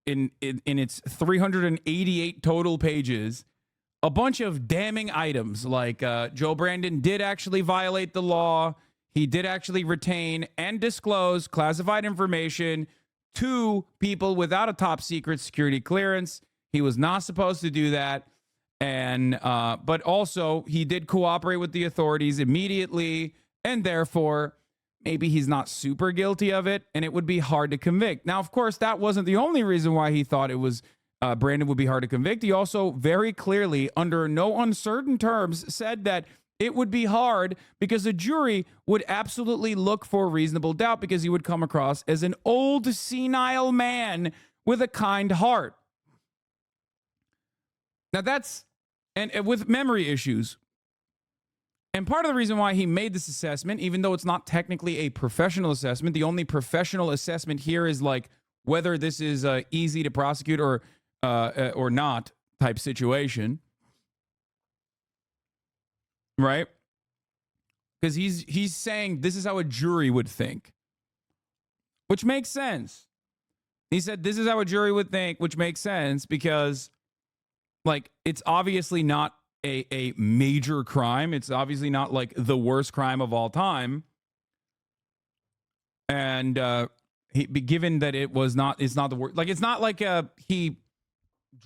in its 388 total pages a bunch of damning items like Joe Brandon did actually violate the law. He did actually retain and disclose classified information to people without a top secret security clearance. He was not supposed to do that. And but also he did cooperate with the authorities immediately, and therefore maybe he's not super guilty of it, and it would be hard to convict. Now, of course, that wasn't the only reason why he thought it was Brandon would be hard to convict. He also very clearly, under no uncertain terms, said that it would be hard because a jury would absolutely look for reasonable doubt because he would come across as an old, senile man with a kind heart. Now that's, and with memory issues. And part of the reason why he made this assessment, even though it's not technically a professional assessment, the only professional assessment here is like whether this is easy to prosecute or not type situation, right? Because he's saying this is how a jury would think, which makes sense. He said this is how a jury would think, which makes sense because, like, it's obviously not a major crime. It's obviously not like the worst crime of all time. And given that it's not the worst, like it's not like he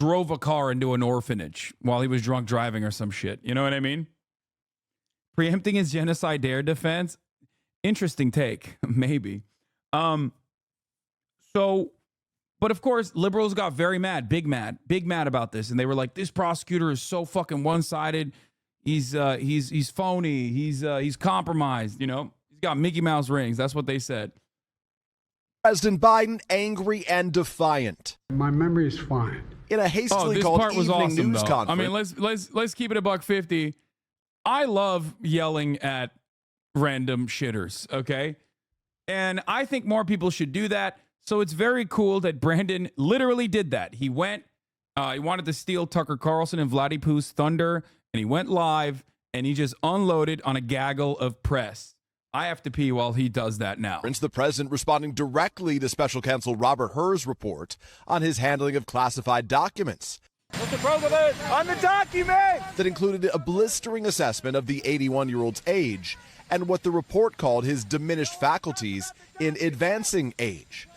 drove a car into an orphanage while he was drunk driving or some shit. You know what I mean? Preempting his genocide dare defense. Interesting take, maybe. But of course, liberals got very mad, big mad about this, and they were like, "This prosecutor is so fucking one-sided. He's phony. He's compromised. You know, he's got Mickey Mouse rings." That's what they said. President Biden angry and defiant. My memory is fine. In a hastily called evening news conference. I mean, let's keep it $150. I love yelling at random shitters. Okay, and I think more people should do that. So it's very cool that Brandon literally did that. He went, he wanted to steal Tucker Carlson and Vladdy Pooh's thunder, and he went live, and he just unloaded on a gaggle of press. I have to pee while he does that now. The president responding directly to special counsel Robert Hur's report on his handling of classified documents. Mr. President, on the document! That included a blistering assessment of the 81-year-old's age and what the report called his diminished faculties in advancing age.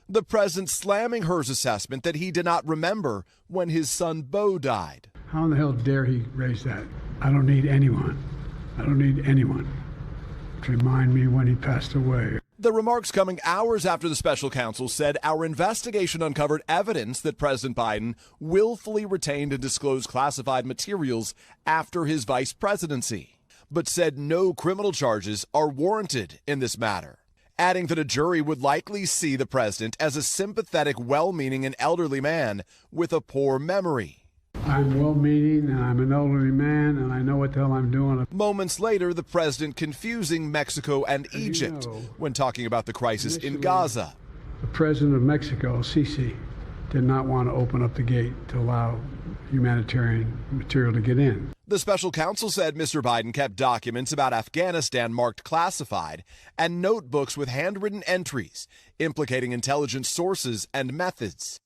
The president slamming Hur's assessment that he did not remember when his son Beau died. How in the hell dare he raise that? I don't need anyone. I don't need anyone to remind me when he passed away. The remarks coming hours after the special counsel said our investigation uncovered evidence that President Biden willfully retained and disclosed classified materials after his vice presidency, but said no criminal charges are warranted in this matter, adding that a jury would likely see the president as a sympathetic, well-meaning and elderly man with a poor memory. I'm well-meaning, and I'm an elderly man, and I know what the hell I'm doing. Moments later, the president confusing Mexico and Egypt when talking about the crisis in Gaza. The president of Mexico, Sisi, did not want to open up the gate to allow humanitarian material to get in. The special counsel said Mr. Biden kept documents about Afghanistan marked classified and notebooks with handwritten entries implicating intelligence sources and methods.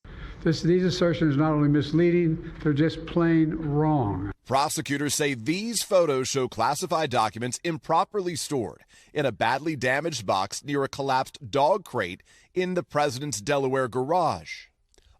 These assertions are not only misleading, they're just plain wrong. Prosecutors say these photos show classified documents improperly stored in a badly damaged box near a collapsed dog crate in the president's Delaware garage.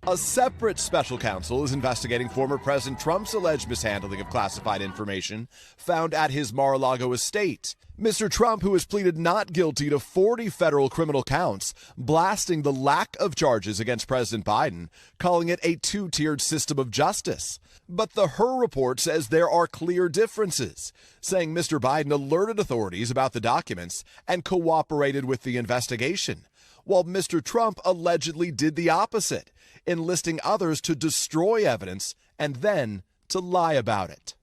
A separate special counsel is investigating former President Trump's alleged mishandling of classified information found at his Mar-a-Lago estate. Mr. Trump, who has pleaded not guilty to 40 federal criminal counts, blasting the lack of charges against President Biden, calling it a two-tiered system of justice. But the Hur report says there are clear differences, saying Mr. Biden alerted authorities about the documents and cooperated with the investigation, while Mr. Trump allegedly did the opposite, enlisting others to destroy evidence and then to lie about it.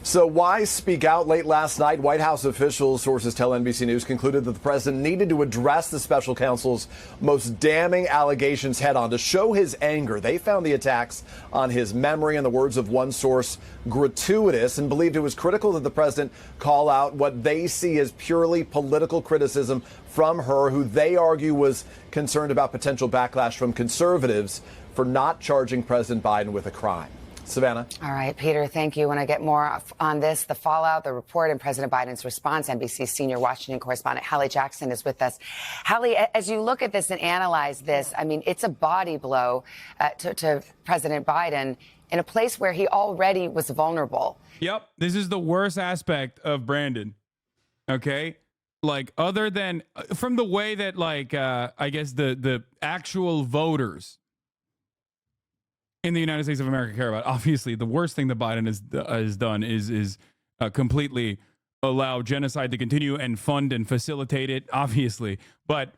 So why speak out? Late last night, White House officials, sources tell NBC News, concluded that the president needed to address the special counsel's most damning allegations head on to show his anger. They found the attacks on his memory, in the words of one source, gratuitous, and believed it was critical that the president call out what they see as purely political criticism from her, who they argue was concerned about potential backlash from conservatives for not charging President Biden with a crime. Savannah. All right, Peter, thank you. When I get more on this, the fallout, the report, and President Biden's response, NBC's senior Washington correspondent Hallie Jackson is with us. Hallie, as you look at this and analyze this, I mean, it's a body blow to President Biden in a place where he already was vulnerable. Yep. This is the worst aspect of Brandon. Okay. Like, other than from the way that, like, I guess the actual voters in the United States of America care about. Obviously, the worst thing that Biden has done is completely allow genocide to continue and fund and facilitate it, obviously. But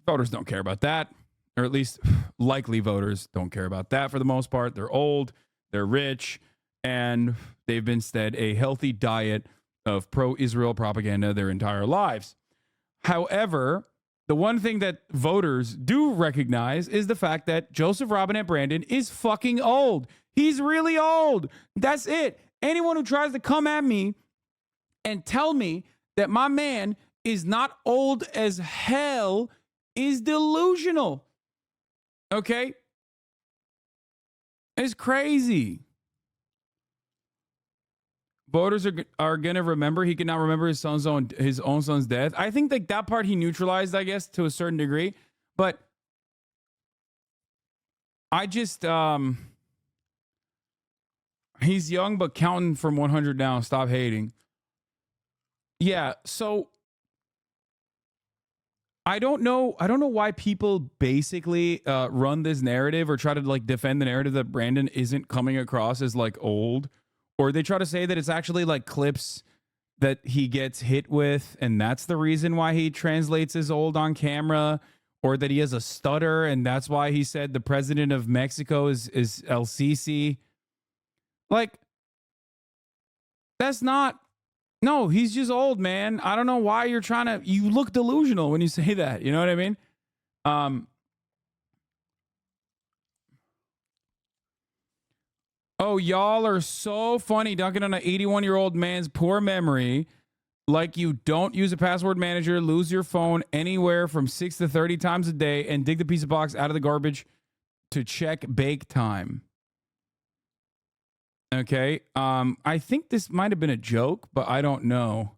voters don't care about that, or at least likely voters don't care about that for the most part. They're old, they're rich, and they've been fed a healthy diet of pro-Israel propaganda their entire lives. However, the one thing that voters do recognize is the fact that Joseph Robinette Brandon is fucking old. He's really old. That's it. Anyone who tries to come at me and tell me that my man is not old as hell is delusional. Okay? It's crazy. Voters are going to remember. He cannot remember his own son's death. I think like that part he neutralized, I guess, to a certain degree. But I just, he's young, but counting from 100 down. Stop hating. Yeah. So I don't know why people basically run this narrative or try to like defend the narrative that Brandon isn't coming across as like old. Or they try to say that it's actually like clips that he gets hit with, and that's the reason why he translates as old on camera, or that he has a stutter, and that's why he said the president of Mexico is El Sisi. Like, that's not... No, he's just old, man. I don't know why you're trying to... You look delusional when you say that. You know what I mean? Oh, y'all are so funny dunking on an 81-year-old man's poor memory. Like you don't use a password manager, lose your phone anywhere from 6 to 30 times a day, and dig the pizza box out of the garbage to check bake time. Okay. I think this might have been a joke, but I don't know.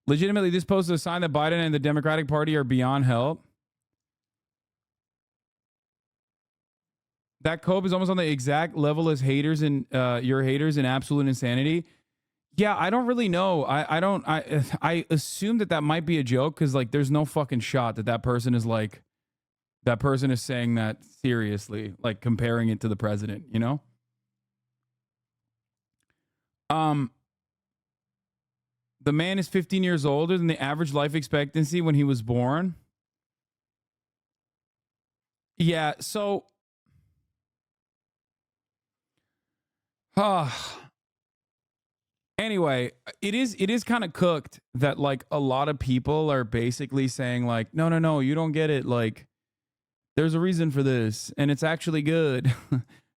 Legitimately, this post is a sign that Biden and the Democratic Party are beyond help. That cope is almost on the exact level as haters and your haters in absolute insanity. Yeah, I don't really know. I assume that might be a joke because like there's no fucking shot that person is like that person is saying that seriously, like comparing it to the president, you know? The man is 15 years older than the average life expectancy when he was born. Yeah, so anyway, it is kind of cooked that like a lot of people are basically saying like, no, you don't get it. Like, there's a reason for this, and it's actually good.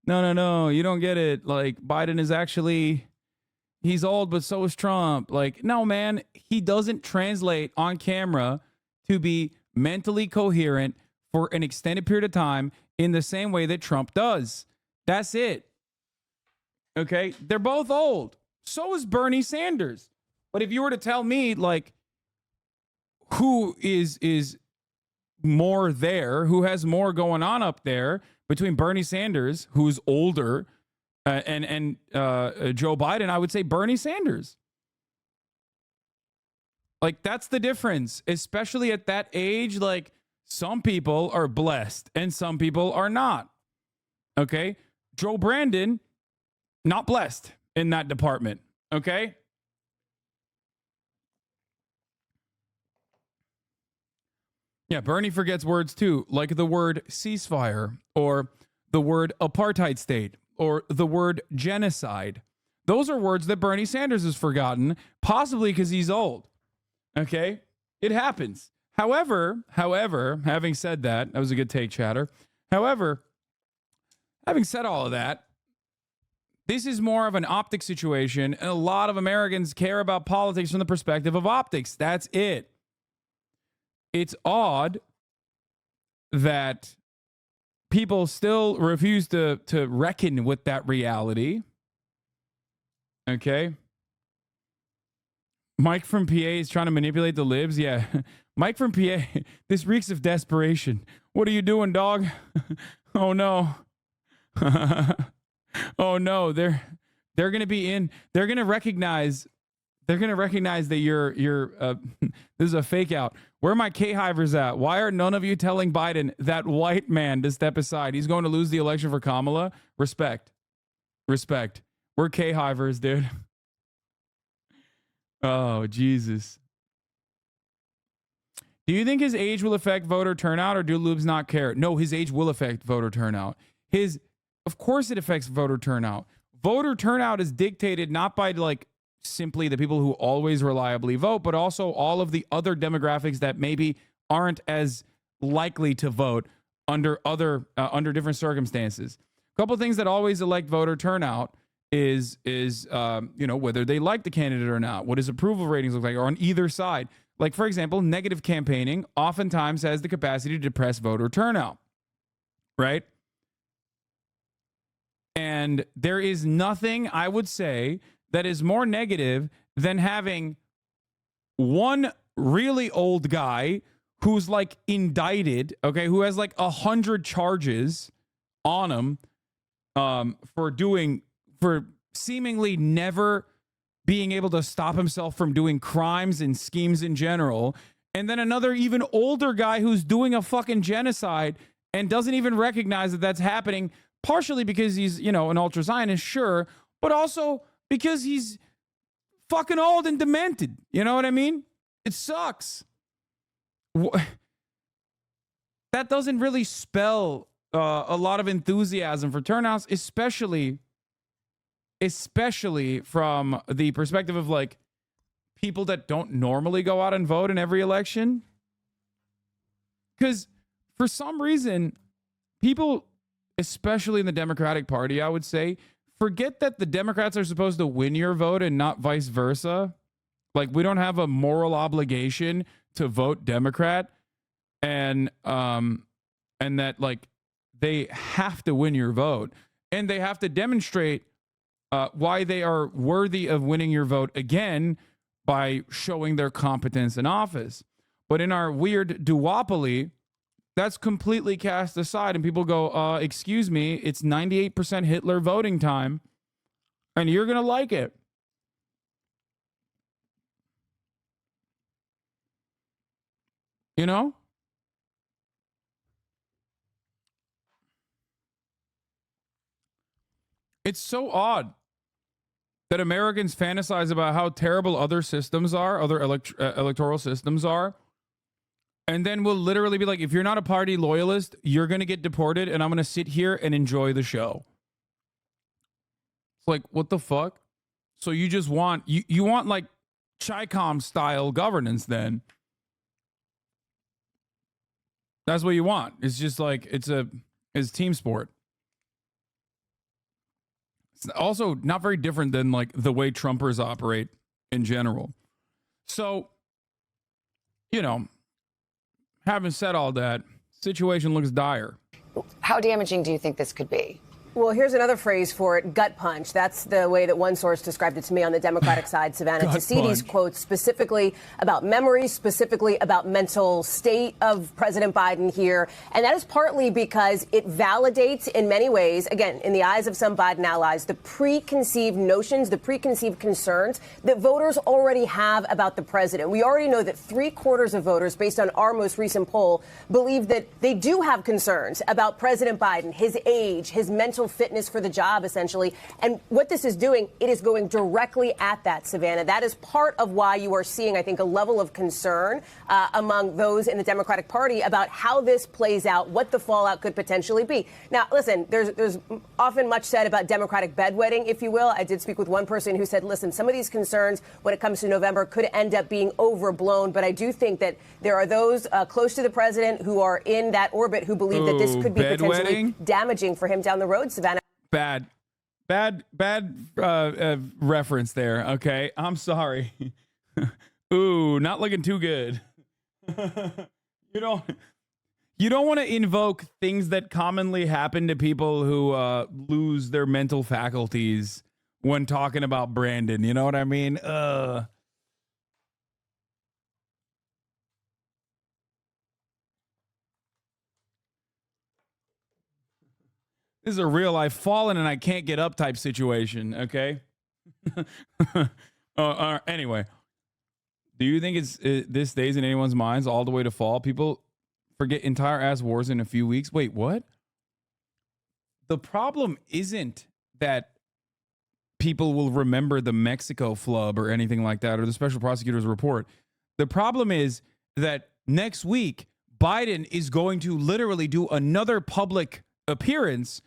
No, you don't get it. Like, Biden is actually, he's old, but so is Trump. Like, no, man, he doesn't translate on camera to be mentally coherent for an extended period of time in the same way that Trump does. That's it. Okay, they're both old. So is Bernie Sanders. But if you were to tell me, like, who is more there, who has more going on up there between Bernie Sanders, who's older, and Joe Biden, I would say Bernie Sanders. Like, that's the difference, especially at that age. Like, some people are blessed and some people are not. Okay, Joe Brandon, not blessed in that department, okay? Yeah, Bernie forgets words too, like the word ceasefire, or the word apartheid state, or the word genocide. Those are words that Bernie Sanders has forgotten, possibly because he's old. Okay? It happens. However, having said that was a good take, Chatter. However, having said all of that, this is more of an optics situation, and a lot of Americans care about politics from the perspective of optics. That's it. It's odd that people still refuse to reckon with that reality. Okay? Mike from PA is trying to manipulate the libs. Yeah. Mike from PA, this reeks of desperation. What are you doing, dog? Oh, no. Oh, no. They're going to be in. They're going to recognize that you're this is a fake out. Where are my K-hivers at? Why are none of you telling Biden, that white man, to step aside? He's going to lose the election for Kamala. Respect. We're K-hivers, dude. Oh, Jesus. Do you think his age will affect voter turnout, or do Lubes not care? No, his age will affect voter turnout. Of course it affects voter turnout. Voter turnout is dictated not by like simply the people who always reliably vote, but also all of the other demographics that maybe aren't as likely to vote under different circumstances. A couple of things that always elect voter turnout is whether they like the candidate or not, what his approval ratings look like, or on either side. Like, for example, negative campaigning oftentimes has the capacity to depress voter turnout, right? And there is nothing, I would say, that is more negative than having one really old guy who's like indicted, okay, who has like 100 charges on him for seemingly never being able to stop himself from doing crimes and schemes in general. And then another even older guy who's doing a fucking genocide and doesn't even recognize that that's happening, partially because he's, an ultra-Zionist, sure, but also because he's fucking old and demented. You know what I mean? It sucks. That doesn't really spell a lot of enthusiasm for turnouts, especially from the perspective of like people that don't normally go out and vote in every election. Because for some reason, people, especially in the Democratic Party, I would say, forget that the Democrats are supposed to win your vote and not vice versa. Like, we don't have a moral obligation to vote Democrat, and that like they have to win your vote, and they have to demonstrate why they are worthy of winning your vote again by showing their competence in office. But in our weird duopoly, that's completely cast aside, and people go, excuse me, it's 98% Hitler voting time, and you're going to like it. You know? It's so odd that Americans fantasize about how terrible other systems are, other electoral systems are, and then we'll literally be like, if you're not a party loyalist, you're going to get deported, and I'm going to sit here and enjoy the show. It's like, what the fuck? So you just want, you want like Chi-Com style governance then. That's what you want. It's just like, it's team sport. It's also not very different than like the way Trumpers operate in general. So, having said all that, situation looks dire. How damaging do you think this could be? Well, here's another phrase for it, gut punch. That's the way that one source described it to me on the Democratic side, Savannah. Tassidi's quotes specifically about memory, specifically about mental state of President Biden here. And that is partly because it validates in many ways, again, in the eyes of some Biden allies, the preconceived notions, the preconceived concerns that voters already have about the president. We already know that 3/4 of voters, based on our most recent poll, believe that they do have concerns about President Biden, his age, his mental mental fitness for the job, essentially. And what this is doing, it is going directly at that, Savannah. That is part of why you are seeing, I think, a level of concern among those in the Democratic Party about how this plays out, what the fallout could potentially be. Now, listen, there's often much said about Democratic bedwetting, if you will. I did speak with one person who said, listen, some of these concerns when it comes to November could end up being overblown. But I do think that there are those close to the president who are in that orbit who believe that this could be potentially damaging for him down the road, Savannah. Bad reference there. Okay, I'm sorry. Ooh, not looking too good. You don't want to invoke things that commonly happen to people who lose their mental faculties when talking about Brandon. You know what I mean? This is a real life fallen and I can't get up type situation, okay? Anyway, do you think this stays in anyone's minds all the way to fall? People forget entire ass wars in a few weeks. Wait, what? The problem isn't that people will remember the Mexico flub or anything like that, or the special prosecutor's report. The problem is that next week, Biden is going to literally do another public appearance,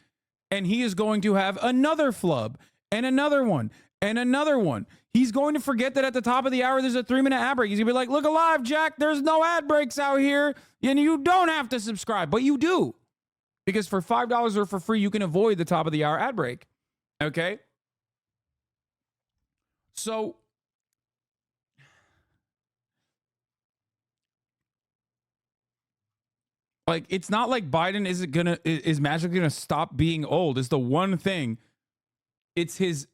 and he is going to have another flub and another one and another one. He's going to forget that at the top of the hour, there's a 3-minute ad break. He's going to be like, look alive, Jack. There's no ad breaks out here. And you don't have to subscribe, but you do. Because for $5 or for free, you can avoid the top of the hour ad break. Okay? So, like, it's not like Biden is magically gonna stop being old. It's the one thing. It's his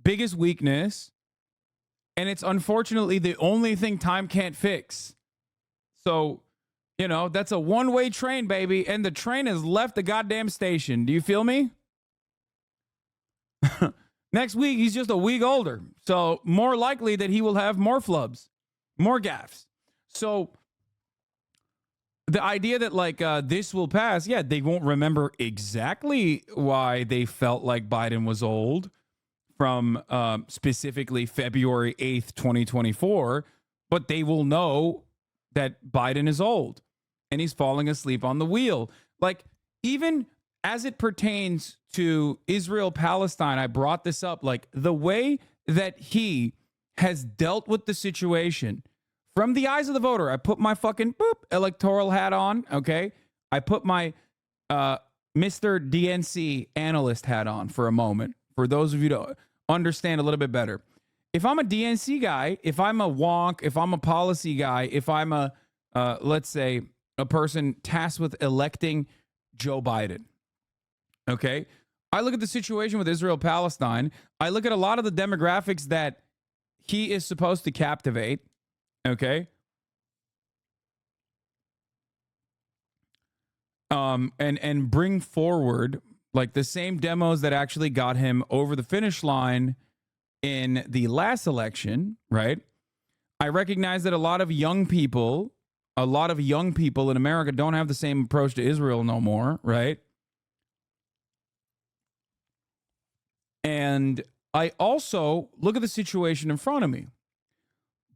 biggest weakness, and it's unfortunately the only thing time can't fix. So, that's a one-way train, baby, and the train has left the goddamn station. Do you feel me? Next week, he's just a week older. So more likely that he will have more flubs, more gaffes. So the idea that this will pass, yeah, they won't remember exactly why they felt like Biden was old from specifically February 8th, 2024, but they will know that Biden is old and he's falling asleep on the wheel. Like, even as it pertains to Israel-Palestine, I brought this up, like the way that he has dealt with the situation from the eyes of the voter. I put my fucking electoral hat on, okay? I put my Mr. DNC analyst hat on for a moment, for those of you to understand a little bit better. If I'm a DNC guy, if I'm a wonk, if I'm a policy guy, if I'm a, let's say, a person tasked with electing Joe Biden, okay? I look at the situation with Israel-Palestine. I look at a lot of the demographics that he is supposed to captivate, okay? And bring forward like the same demos that actually got him over the finish line in the last election, right? I recognize that a lot of young people in America don't have the same approach to Israel no more, right? And I also look at the situation in front of me.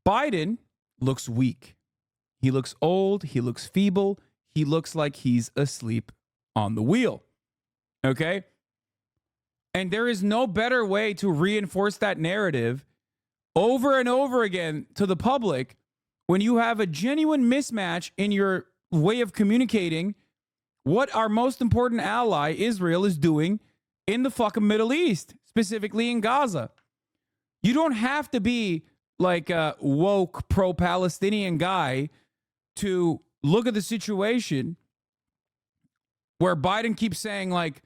Biden looks weak. He looks old. He looks feeble. He looks like he's asleep on the wheel. Okay? And there is no better way to reinforce that narrative over and over again to the public when you have a genuine mismatch in your way of communicating what our most important ally, Israel, is doing in the fucking Middle East, specifically in Gaza. You don't have to be like a woke pro-Palestinian guy to look at the situation where Biden keeps saying, like,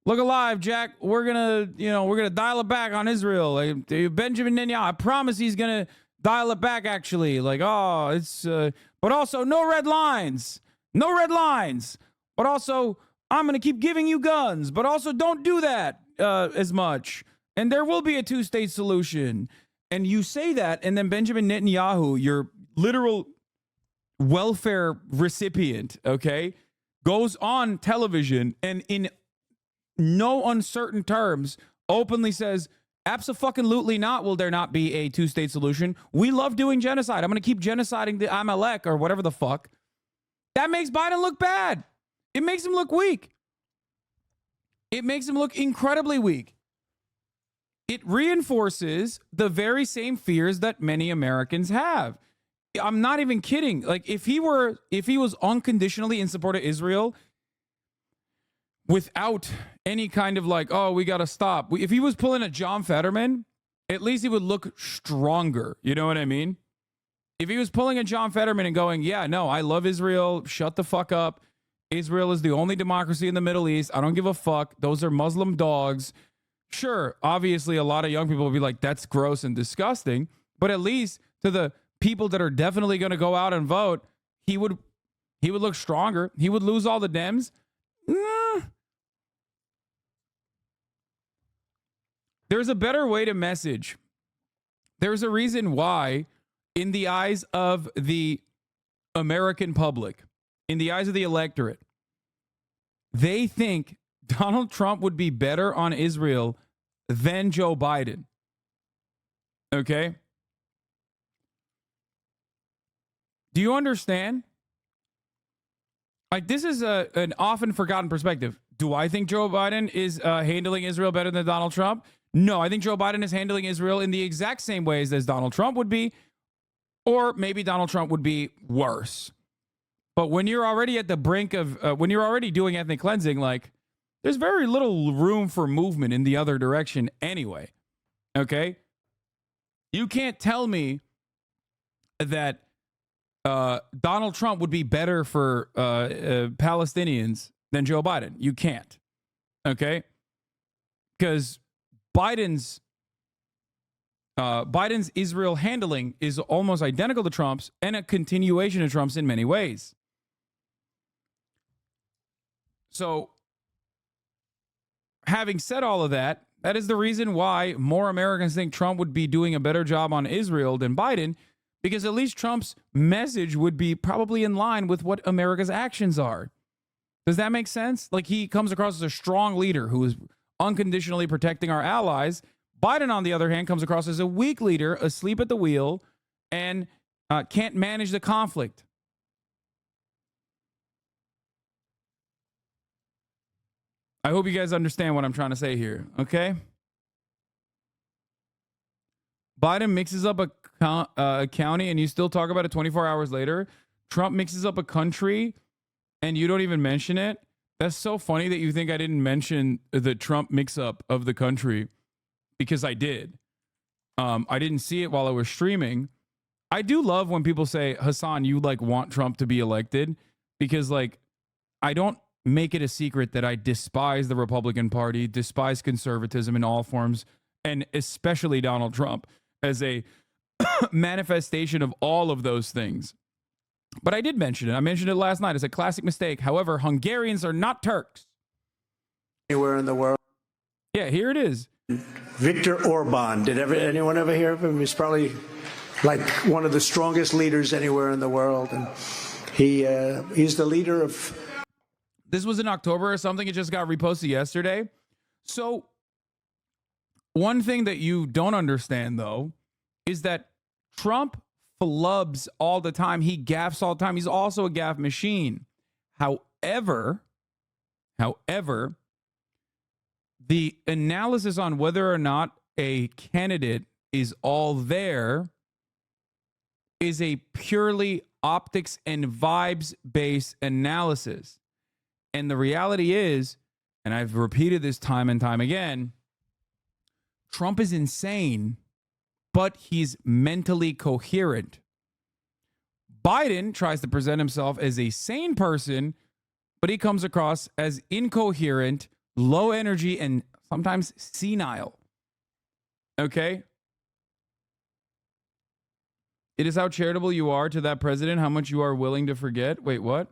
look alive, Jack, we're gonna dial it back on Israel. Like, Benjamin Netanyahu, I promise he's gonna dial it back, actually. Like, but also no red lines. But also, I'm going to keep giving you guns, but also don't do that as much. And there will be a two-state solution. And you say that, and then Benjamin Netanyahu, your literal welfare recipient, okay, goes on television and in no uncertain terms, openly says, abso-fucking-lutely not will there not be a two-state solution. We love doing genocide. I'm going to keep genociding the Amalek or whatever the fuck. That makes Biden look bad. It makes him look weak. It makes him look incredibly weak. It reinforces the very same fears that many Americans have. I'm not even kidding. Like, if he was unconditionally in support of Israel without any kind of like, oh, we got to stop. If he was pulling a John Fetterman, at least he would look stronger. You know what I mean? If he was pulling a John Fetterman and going, yeah, no, I love Israel. Shut the fuck up. Israel is the only democracy in the Middle East. I don't give a fuck. Those are Muslim dogs. Sure, obviously, a lot of young people will be like, that's gross and disgusting. But at least to the people that are definitely going to go out and vote, he would look stronger. He would lose all the Dems. There's a better way to message. There's a reason why, in the eyes of the American public, in the eyes of the electorate, they think Donald Trump would be better on Israel than Joe Biden. Okay? Do you understand? Like, this is an often forgotten perspective. Do I think Joe Biden is handling Israel better than Donald Trump? No, I think Joe Biden is handling Israel in the exact same ways as Donald Trump would be, or maybe Donald Trump would be worse. But when you're already at the brink of, when you're already doing ethnic cleansing, like, there's very little room for movement in the other direction anyway. Okay? You can't tell me that Donald Trump would be better for Palestinians than Joe Biden. You can't. Okay? Because Biden's Israel handling is almost identical to Trump's and a continuation of Trump's in many ways. So, having said all of that, that is the reason why more Americans think Trump would be doing a better job on Israel than Biden, because at least Trump's message would be probably in line with what America's actions are. Does that make sense? Like, he comes across as a strong leader who is unconditionally protecting our allies. Biden, on the other hand, comes across as a weak leader, asleep at the wheel, and can't manage the conflict. I hope you guys understand what I'm trying to say here, okay? Biden mixes up a county and you still talk about it 24 hours later. Trump mixes up a country and you don't even mention it. That's so funny that you think I didn't mention the Trump mix-up of the country, because I did. I didn't see it while I was streaming. I do love when people say, Hasan, you like want Trump to be elected, because like, I don't make it a secret that I despise the Republican Party, despise conservatism in all forms, and especially Donald Trump as a manifestation of all of those things. But I did mention it. I mentioned it last night. It's a classic mistake. However, Hungarians are not Turks. Anywhere in the world. Yeah, here it is. Viktor Orban. Did anyone ever hear of him? He's probably like one of the strongest leaders anywhere in the world. And he's the leader of... This was in October or something. It just got reposted yesterday. So one thing that you don't understand, though, is that Trump flubs all the time. He gaffes all the time. He's also a gaffe machine. However, the analysis on whether or not a candidate is all there is a purely optics and vibes-based analysis. And the reality is, and I've repeated this time and time again, Trump is insane, but he's mentally coherent. Biden tries to present himself as a sane person, but he comes across as incoherent, low energy, and sometimes senile. Okay? It is how charitable you are to that president, how much you are willing to forget. Wait, what?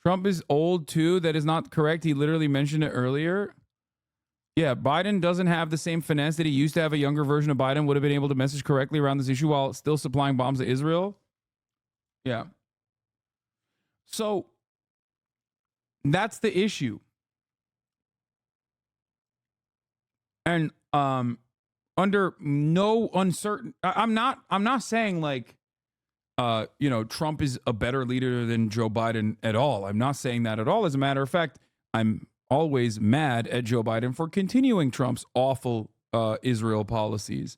Trump is old too. That is not correct. He literally mentioned it earlier. Yeah, Biden doesn't have the same finesse that he used to have. A younger version of Biden would have been able to message correctly around this issue while still supplying bombs to Israel. Yeah. So that's the issue. And under no uncertain, I'm not saying like, Trump is a better leader than Joe Biden at all. I'm not saying that at all. As a matter of fact, I'm always mad at Joe Biden for continuing Trump's awful Israel policies.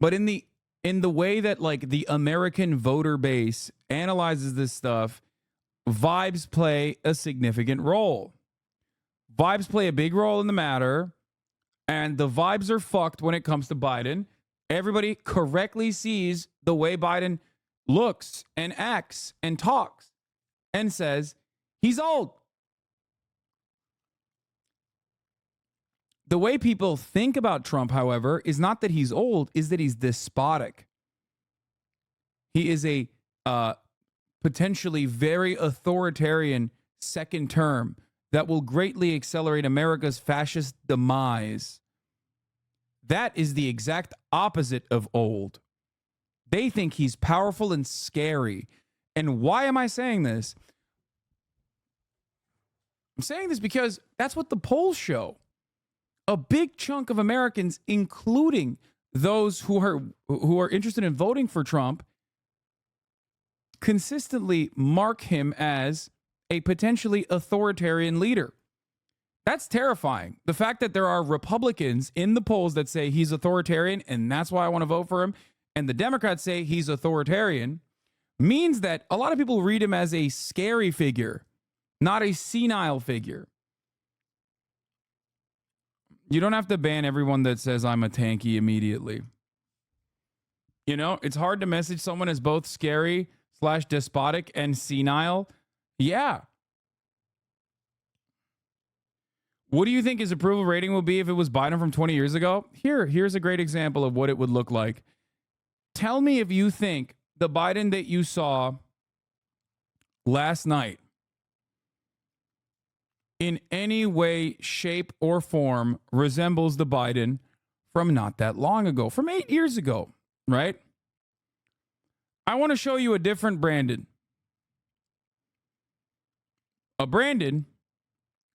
But in the way that like the American voter base analyzes this stuff, vibes play a significant role. Vibes play a big role in the matter, and the vibes are fucked when it comes to Biden. Everybody correctly sees the way Biden looks and acts and talks and says he's old. The way people think about Trump, however, is not that he's old, is that he's despotic. He is a potentially very authoritarian second term that will greatly accelerate America's fascist demise. That is the exact opposite of old. They think he's powerful and scary. And why am I saying this? I'm saying this because that's what the polls show. A big chunk of Americans, including those who are interested in voting for Trump, consistently mark him as a potentially authoritarian leader. That's terrifying. The fact that there are Republicans in the polls that say he's authoritarian and that's why I want to vote for him, and the Democrats say he's authoritarian, means that a lot of people read him as a scary figure, not a senile figure. You don't have to ban everyone that says I'm a tanky immediately. You know, it's hard to message someone as both scary / despotic and senile. Yeah. What do you think his approval rating will be if it was Biden from 20 years ago? Here's a great example of what it would look like. Tell me if you think the Biden that you saw last night in any way, shape, or form resembles the Biden from not that long ago, from 8 years ago, right? I want to show you a different Brandon. A Brandon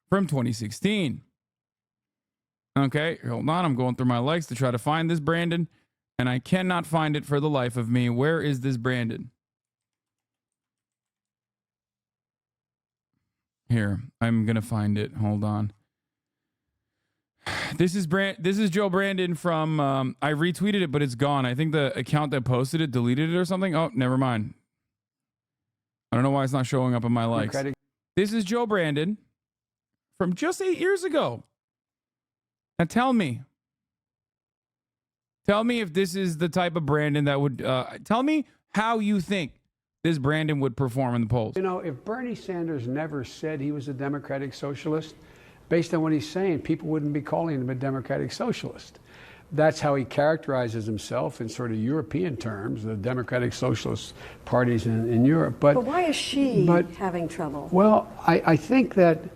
from 2016. Okay, hold on. I'm going through my likes to try to find this Brandon, and I cannot find it for the life of me. Where is this Brandon? Here, I'm going to find it. Hold on. This is Joe Brandon from, I retweeted it, but it's gone. I think the account that posted it deleted it or something. Oh, never mind. I don't know why it's not showing up in my likes. This is Joe Brandon from just 8 years ago. Now tell me if this is the type of Brandon that would, tell me how you think this Brandon would perform in the polls. You know, if Bernie Sanders never said he was a democratic socialist, based on what he's saying, people wouldn't be calling him a democratic socialist. That's how he characterizes himself in sort of European terms, the democratic socialist parties in Europe. But why is she having trouble? Well, I think that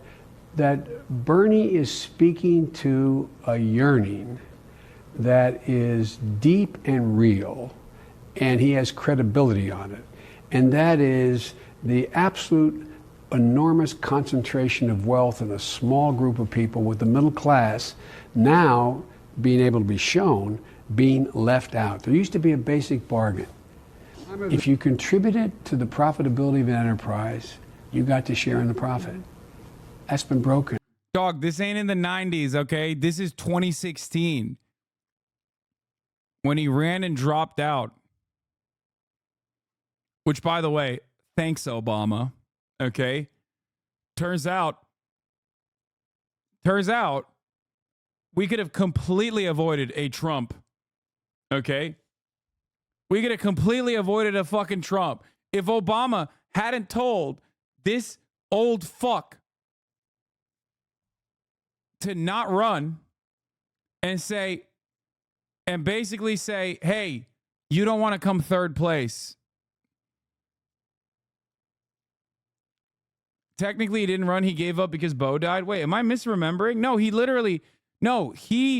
Bernie is speaking to a yearning that is deep and real, and he has credibility on it. And that is the absolute enormous concentration of wealth in a small group of people with the middle class now being able to be shown being left out. There used to be a basic bargain. If you contributed to the profitability of an enterprise, you got to share in the profit. That's been broken. Dog, this ain't in the 90s, okay? This is 2016. When he ran and dropped out. Which, by the way, thanks, Obama. Okay? Turns out, we could have completely avoided a Trump. Okay? We could have completely avoided a fucking Trump if Obama hadn't told this old fuck to not run and basically say, hey, you don't want to come third place. Technically, he didn't run. He gave up because Bo died. Wait, am I misremembering? No, he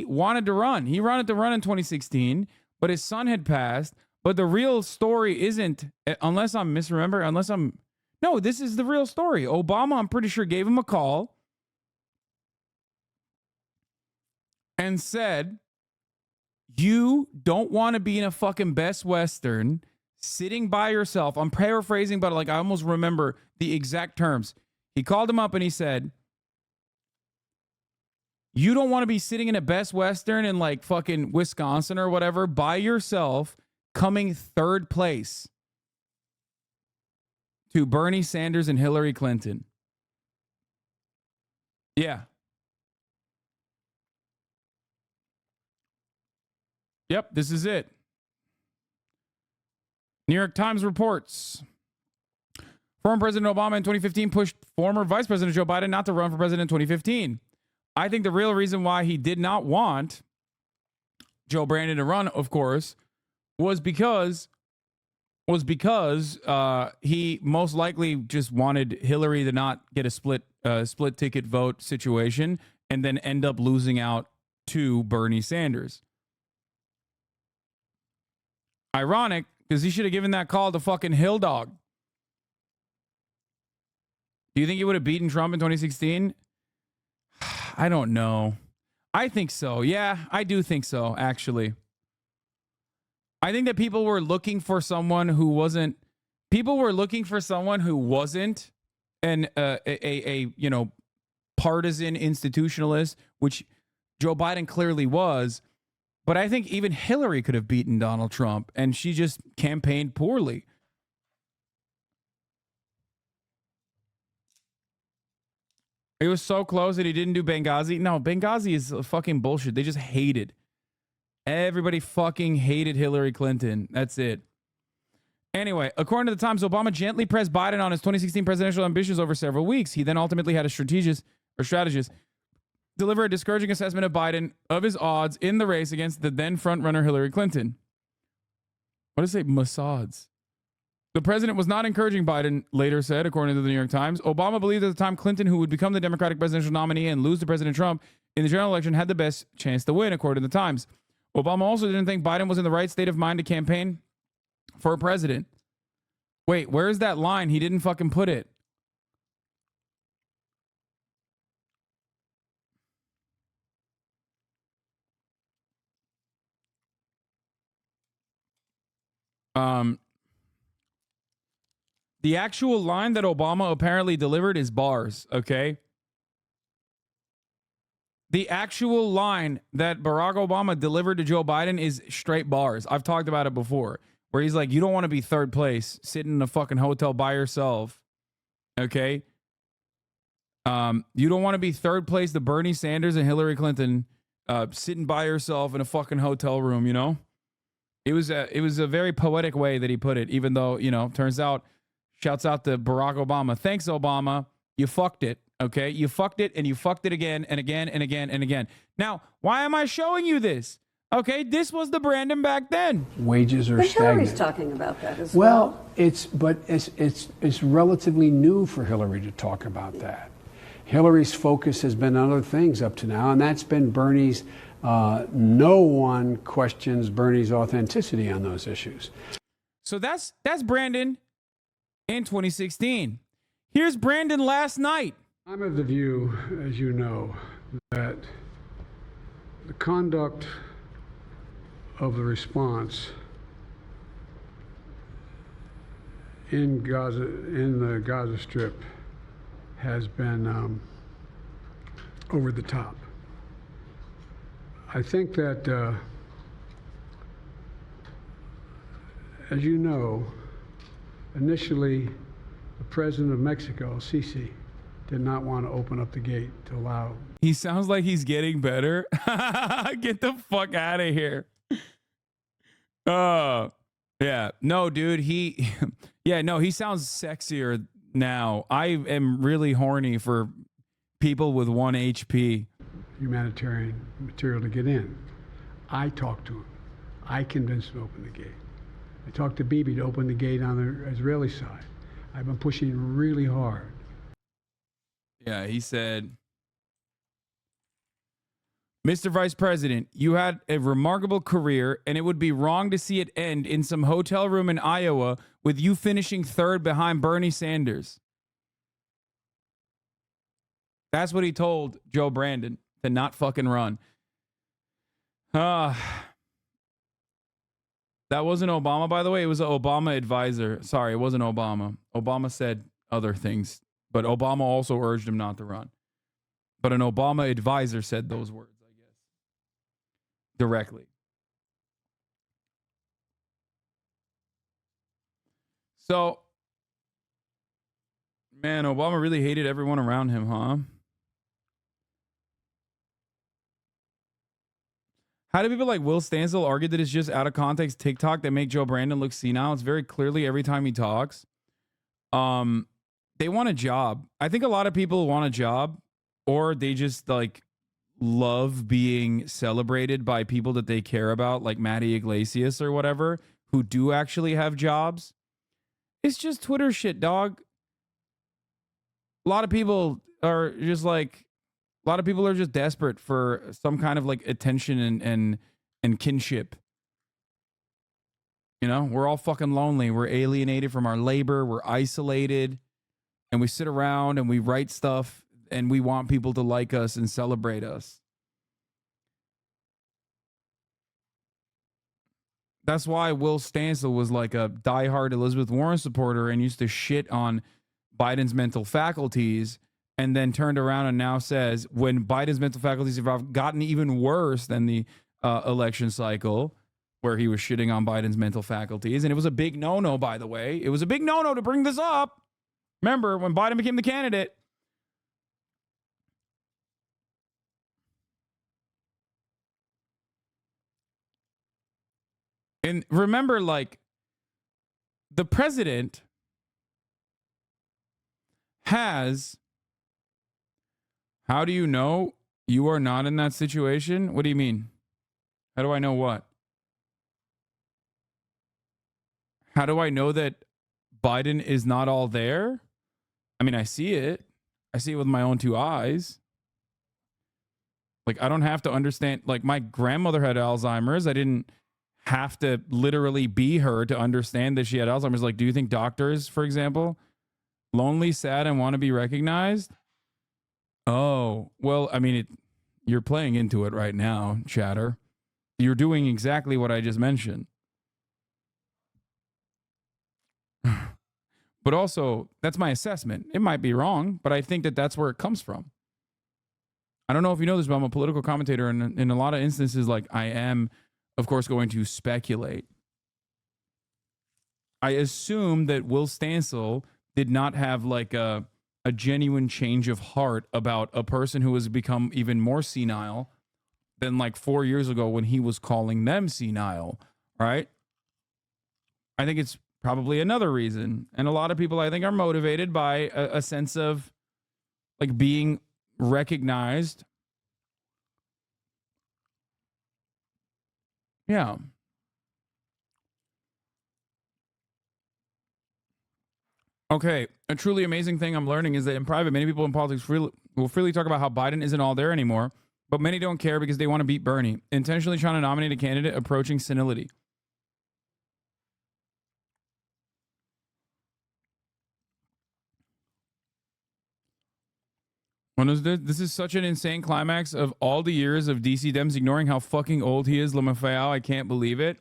wanted to run. He wanted to run in 2016, but his son had passed. But the real story isn't, unless I'm misremembering, no, this is the real story. Obama, I'm pretty sure, gave him a call and said, you don't want to be in a fucking Best Western sitting by yourself. I'm paraphrasing, but like I almost remember the exact terms. He called him up and he said, you don't want to be sitting in a Best Western in like fucking Wisconsin or whatever by yourself, coming third place to Bernie Sanders and Hillary Clinton. Yeah. Yep, this is it. New York Times reports. Former President Obama in 2015 pushed former Vice President Joe Biden not to run for president in 2015. I think the real reason why he did not want Joe Brandon to run, of course, was because he most likely just wanted Hillary to not get a split ticket vote situation and then end up losing out to Bernie Sanders. Ironic, because he should have given that call to fucking Hill Dog. Do you think he would have beaten Trump in 2016? I don't know. I think so. Yeah, I do think so, actually. I think that people were looking for someone who wasn't an partisan institutionalist, which Joe Biden clearly was. But I think even Hillary could have beaten Donald Trump, and she just campaigned poorly. It was so close that he didn't do Benghazi. No, Benghazi is fucking bullshit. They just hated. Everybody fucking hated Hillary Clinton. That's it. Anyway, according to the Times, Obama gently pressed Biden on his 2016 presidential ambitions over several weeks. He then ultimately had a strategist deliver a discouraging assessment of Biden of his odds in the race against the then frontrunner Hillary Clinton. What does it say? Mossad's. The president was not encouraging Biden, later said, according to the New York Times. Obama believed at the time Clinton, who would become the Democratic presidential nominee and lose to President Trump in the general election, had the best chance to win, according to the Times. Obama also didn't think Biden was in the right state of mind to campaign for president. Wait, where's that line? He didn't fucking put it. The actual line that Obama apparently delivered is bars, okay? The actual line that Barack Obama delivered to Joe Biden is straight bars. I've talked about it before, where he's like, you don't want to be third place sitting in a fucking hotel by yourself, okay? You don't want to be third place to Bernie Sanders and Hillary Clinton sitting by yourself in a fucking hotel room, you know? It was a very poetic way that he put it, even though, you know, turns out, shouts out to Barack Obama. Thanks, Obama. You fucked it. Okay. You fucked it and you fucked it again and again and again and again. Now, why am I showing you this? Okay. This was the Brandon back then. Wages are But stagnant. Hillary's talking about that as well. Well, it's relatively new for Hillary to talk about that. Hillary's focus has been on other things up to now, and that's been Bernie's. No one questions Bernie's authenticity on those issues. So that's Brandon in 2016. Here's Brandon last night. I'm of the view, as you know, that the conduct of the response in Gaza, in the Gaza Strip, has been over the top. I think that, as you know, initially, the president of Mexico, Sisi, did not want to open up the gate to allow. He sounds like he's getting better. Get the fuck out of here. Yeah. No, dude, he sounds sexier now. I am really horny for people with 1 HP. Humanitarian material to get in. I talked to him. I convinced him to open the gate. I talked to Bibi to open the gate on the Israeli side. I've been pushing really hard. Yeah, he said, Mr. Vice President, you had a remarkable career, and it would be wrong to see it end in some hotel room in Iowa with you finishing third behind Bernie Sanders. That's what he told Joe Brandon, to not fucking run. That wasn't Obama, by the way. It was an Obama advisor. Sorry, it wasn't Obama. Obama said other things, but Obama also urged him not to run. But an Obama advisor said those words, I guess, directly. So, man, Obama really hated everyone around him, huh? How do people like Will Stansel argue that it's just out of context TikTok that make Joe Brandon look senile? It's very clearly every time he talks. They want a job. I think a lot of people want a job, or they just like love being celebrated by people that they care about, like Matty Iglesias or whatever, who do actually have jobs. It's just Twitter shit, dog. A lot of people are just like, a lot of people are just desperate for some kind of like attention and kinship. You know, we're all fucking lonely. We're alienated from our labor. We're isolated. And we sit around and we write stuff and we want people to like us and celebrate us. That's why Will Stansel was like a diehard Elizabeth Warren supporter and used to shit on Biden's mental faculties, and then turned around and now says when Biden's mental faculties have gotten even worse than the election cycle, where he was shitting on Biden's mental faculties. And it was a big no-no, by the way. It was a big no-no to bring this up. Remember, when Biden became the candidate. And remember, like, the president has... How do you know you are not in that situation? What do you mean? How do I know what? How do I know that Biden is not all there? I mean, I see it. I see it with my own two eyes. Like, I don't have to understand. Like, my grandmother had Alzheimer's. I didn't have to literally be her to understand that she had Alzheimer's. Like, do you think doctors, for example, lonely, sad, and want to be recognized? Oh, well, I mean, you're playing into it right now, chatter. You're doing exactly what I just mentioned. But also, that's my assessment. It might be wrong, but I think that that's where it comes from. I don't know if you know this, but I'm a political commentator, and in a lot of instances, like, I am, of course, going to speculate. I assume that Will Stansel did not have, like, a genuine change of heart about a person who has become even more senile than, like, 4 years ago when he was calling them senile, right? I think it's probably another reason. And a lot of people, I think, are motivated by a sense of, like, being recognized. Yeah. Okay. A truly amazing thing I'm learning is that in private, many people in politics will freely talk about how Biden isn't all there anymore, but many don't care because they want to beat Bernie, intentionally trying to nominate a candidate approaching senility. What is this? This is such an insane climax of all the years of DC Dems ignoring how fucking old he is, Lemafayao. I can't believe it.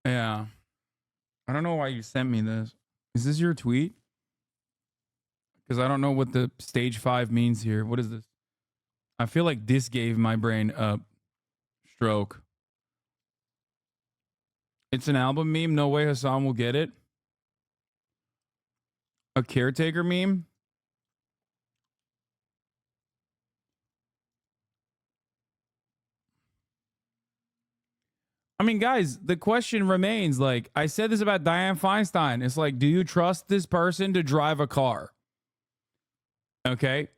Yeah. I don't know why you sent me this. Is this your tweet? Because I don't know what the stage 5 means here. What is this? I feel like this gave my brain a stroke. It's an album meme. No way Hasan will get it. A caretaker meme? I mean, guys, the question remains, like, I said this about Dianne Feinstein. It's like, do you trust this person to drive a car? Okay?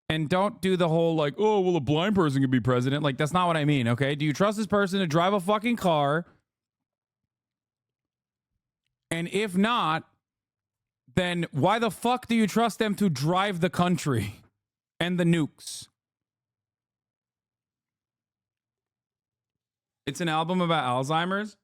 And don't do the whole, like, oh, well, a blind person can be president. Like, that's not what I mean, okay? Do you trust this person to drive a fucking car? And if not, then why the fuck do you trust them to drive the country and the nukes? It's an album about Alzheimer's.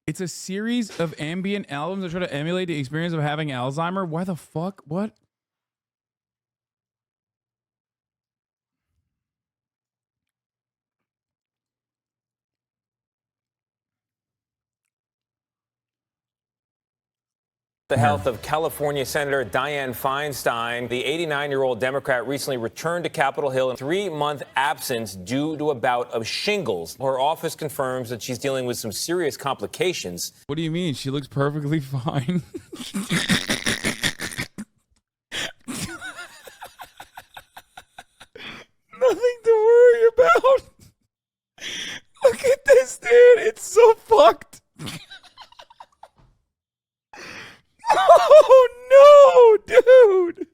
It's a series of ambient albums that try to emulate the experience of having Alzheimer. Why the fuck? What? The health of California Senator Dianne Feinstein. The 89-year-old Democrat recently returned to Capitol Hill in a 3-month absence due to a bout of shingles. Her office confirms that she's dealing with some serious complications. What do you mean? She looks perfectly fine. Nothing to worry about. Look at this, dude. It's so fucked. Oh, no, dude.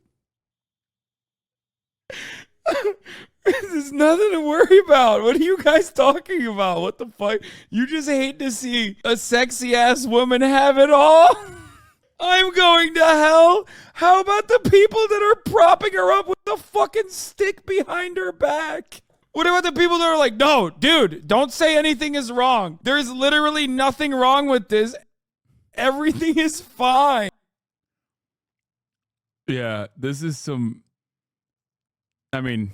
There's nothing to worry about. What are you guys talking about? What the fuck? You just hate to see a sexy-ass woman have it all? I'm going to hell. How about the people that are propping her up with the fucking stick behind her back? What about the people that are like, no, dude, don't say anything is wrong. There's literally nothing wrong with this. Everything is fine. Yeah, this is some... I mean...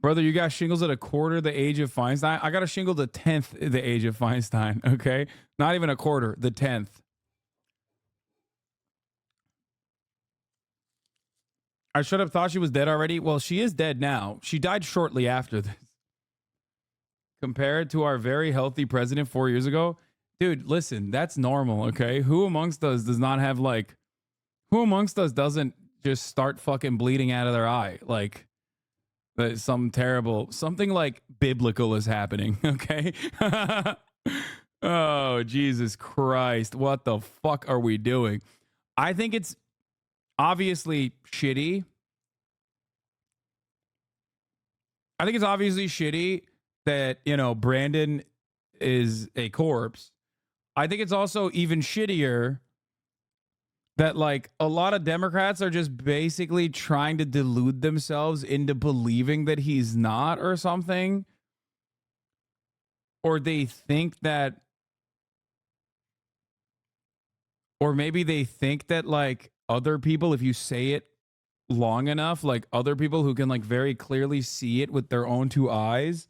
Brother, you got shingles at a quarter the age of Feinstein? I got a shingle the 10th the age of Feinstein, okay? Not even a quarter, the 10th. I should have thought she was dead already. Well, she is dead now. She died shortly after this. Compared to our very healthy president 4 years ago, dude, listen, that's normal, okay? Who amongst us does not have, like... Who amongst us doesn't just start fucking bleeding out of their eye? Like... something like biblical is happening, okay? Oh, Jesus Christ. What the fuck are we doing? I think it's obviously shitty. I think it's obviously shitty that, you know, Brandon is a corpse. I think it's also even shittier that, like, a lot of Democrats are just basically trying to delude themselves into believing that he's not or something. Or they think that... Or maybe they think that, like, other people, if you say it long enough, like, other people who can, like, very clearly see it with their own two eyes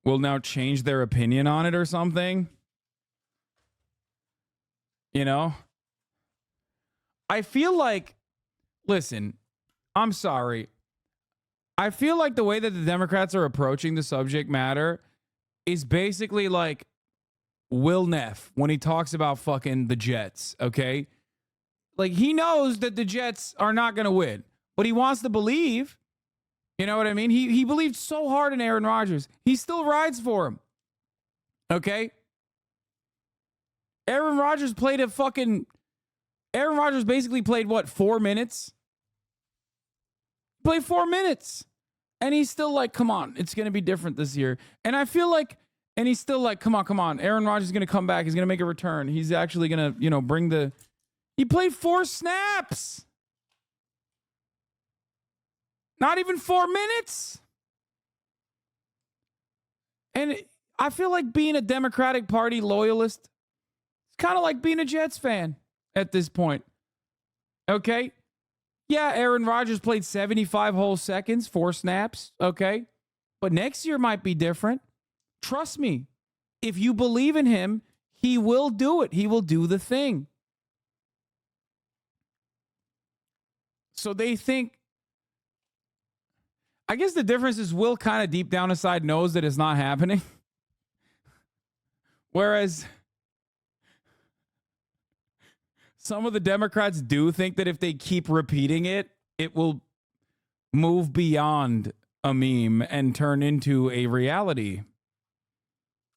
will now change their opinion on it or something. You know? I feel like, listen, I'm sorry. I feel like the way that the Democrats are approaching the subject matter is basically like Will Neff when he talks about fucking the Jets, okay? Like, he knows that the Jets are not going to win, but he wants to believe. You know what I mean? He believed so hard in Aaron Rodgers. He still rides for him, okay? Aaron Rodgers basically played, what, 4 minutes? Played 4 minutes. And he's still like, come on, it's going to be different this year. And I feel like, and he's still like, come on. Aaron Rodgers is going to come back. He's going to make a return. He's actually going to, you know, bring the... He played 4 snaps. Not even 4 minutes. And I feel like being a Democratic Party loyalist, it's kind of like being a Jets fan at this point. Okay? Yeah, Aaron Rodgers played 75 whole seconds, 4 snaps. Okay? But next year might be different. Trust me. If you believe in him, he will do it. He will do the thing. So they think... I guess the difference is Will kind of deep down inside knows that it's not happening. Whereas... some of the Democrats do think that if they keep repeating it, it will move beyond a meme and turn into a reality.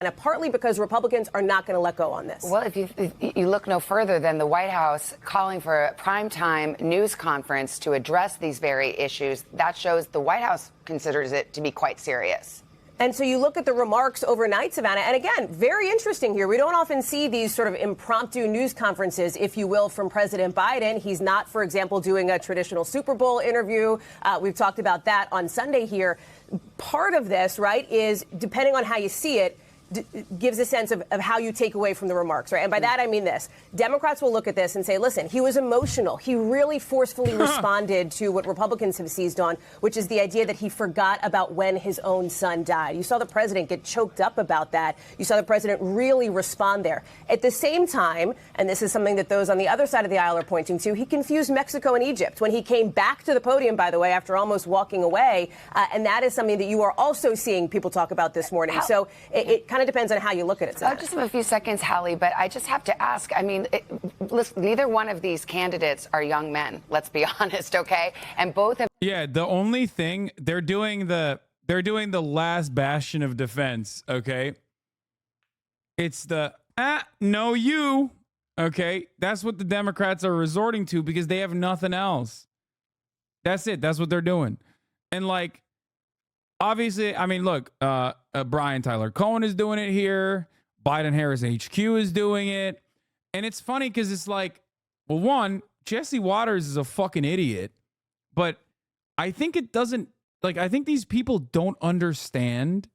And partly because Republicans are not going to let go on this. Well, if you look no further than the White House calling for a primetime news conference to address these very issues, that shows the White House considers it to be quite serious. And so you look at the remarks overnight, Savannah, and again, very interesting here. We don't often see these sort of impromptu news conferences, if you will, from President Biden. He's not, for example, doing a traditional Super Bowl interview. We've talked about that on Sunday here. Part of this, right, is, depending on how you see it, gives a sense of how you take away from the remarks, right? And by that, I mean this. Democrats will look at this and say, listen, he was emotional. He really forcefully responded to what Republicans have seized on, which is the idea that he forgot about when his own son died. You saw the president get choked up about that. You saw the president really respond there. At the same time, and this is something that those on the other side of the aisle are pointing to, he confused Mexico and Egypt when he came back to the podium, by the way, after almost walking away. And that is something that you are also seeing people talk about this morning. So it kind of depends on how you look at it. I just have a few seconds, Hallie, but I just have to ask. I mean, listen, neither one of these candidates are young men. Let's be honest, okay? And both have. Yeah, the only thing they're doing the last bastion of defense. Okay, it's the no you. Okay, that's what the Democrats are resorting to because they have nothing else. That's it. That's what they're doing, and like. Obviously, I mean, look, Brian Tyler Cohen is doing it here. Biden Harris HQ is doing it. And it's funny because it's like, well, one, Jesse Waters is a fucking idiot. But I think it doesn't, like, I think these people don't understand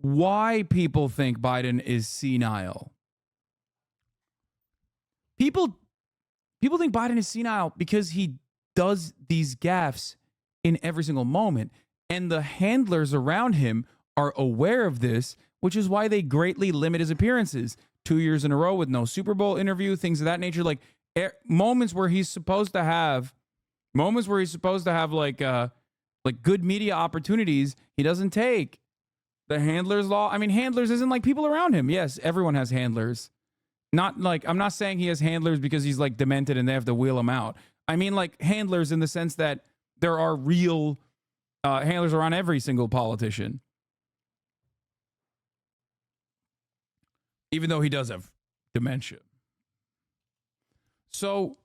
why people think Biden is senile. People think Biden is senile because he does these gaffes in every single moment. And the handlers around him are aware of this, which is why they greatly limit his appearances. 2 years in a row with no Super Bowl interview, things of that nature. Like moments where he's supposed to have like good media opportunities, he doesn't take. The handlers law. I mean, handlers isn't like people around him. Yes, everyone has handlers. Not like, I'm not saying he has handlers because he's like demented and they have to wheel him out. I mean like handlers in the sense that there are real handlers around every single politician. Even though he does have dementia. So,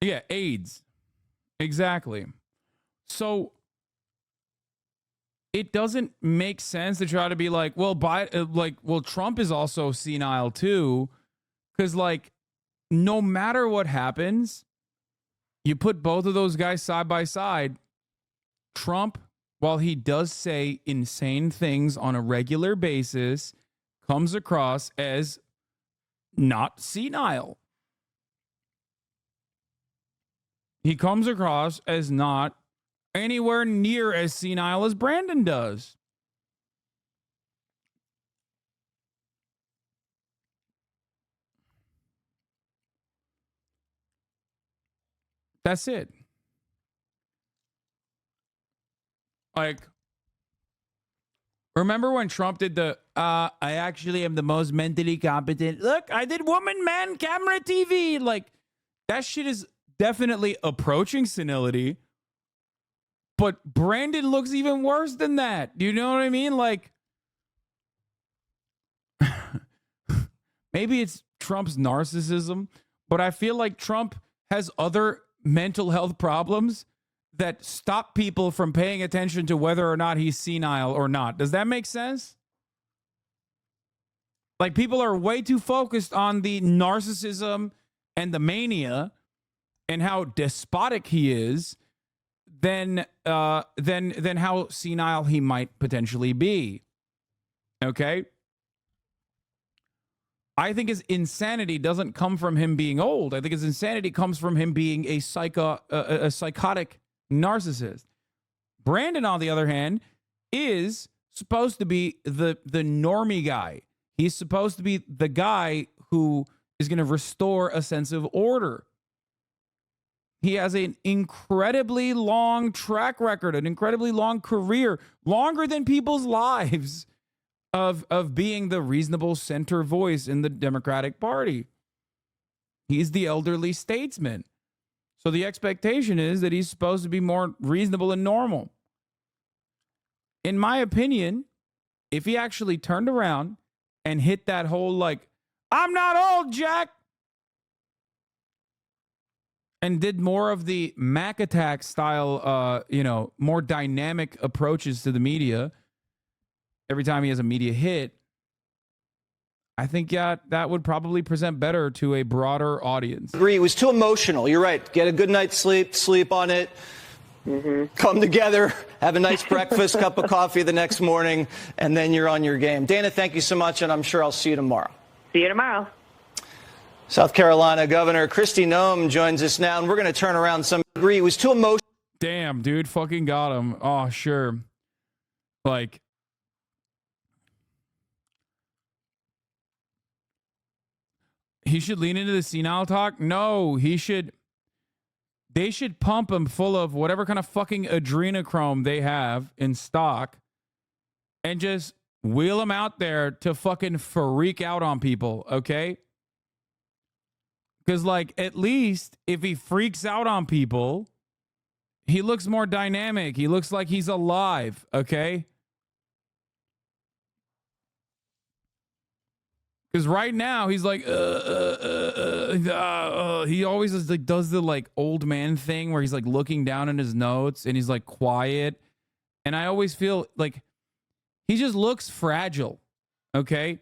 yeah, AIDS. Exactly. So, it doesn't make sense to try to be like, well, Trump is also senile too. Because, like, no matter what happens, you put both of those guys side by side. Trump, while he does say insane things on a regular basis, comes across as not senile. He comes across as not anywhere near as senile as Brandon does. That's it. Like, remember when Trump did the, I actually am the most mentally competent. Look, I did woman, man, camera, TV. Like, that shit is definitely approaching senility. But Brandon looks even worse than that. Do you know what I mean? Like, maybe it's Trump's narcissism, but I feel like Trump has other mental health problems that stop people from paying attention to whether or not he's senile or not. Does that make sense? Like, people are way too focused on the narcissism and the mania and how despotic he is than how senile he might potentially be. Okay? I think his insanity doesn't come from him being old. I think his insanity comes from him being a psychotic narcissist. Brandon, on the other hand, is supposed to be the normie guy. He's supposed to be the guy who is going to restore a sense of order. He has an incredibly long track record, an incredibly long career, longer than people's lives, of being the reasonable center voice in the Democratic Party. He's the elderly statesman. So the expectation is that he's supposed to be more reasonable and normal. In my opinion, if he actually turned around and hit that whole, like, I'm not old, Jack, and did more of the Mac Attack style, more dynamic approaches to the media every time he has a media hit, I think, that would probably present better to a broader audience. Agree. It was too emotional. You're right. Get a good night's sleep on it. come together, have a nice breakfast, cup of coffee the next morning, and then you're on your game. Dana, thank you so much, and I'm sure I'll see you tomorrow. See you tomorrow. South Carolina Governor Kristi Noem joins us now, and we're going to turn around some degree. It was too emotional. Damn, dude, fucking got him. Oh, sure. Like, he should lean into the senile talk? No, they should pump him full of whatever kind of fucking adrenochrome they have in stock and just wheel him out there to fucking freak out on people, okay? Because, like, at least if he freaks out on people, he looks more dynamic. He looks like he's alive, okay? Because right now he's like, he always is like does the like old man thing where he's like looking down in his notes and he's like quiet. And I always feel like he just looks fragile, okay?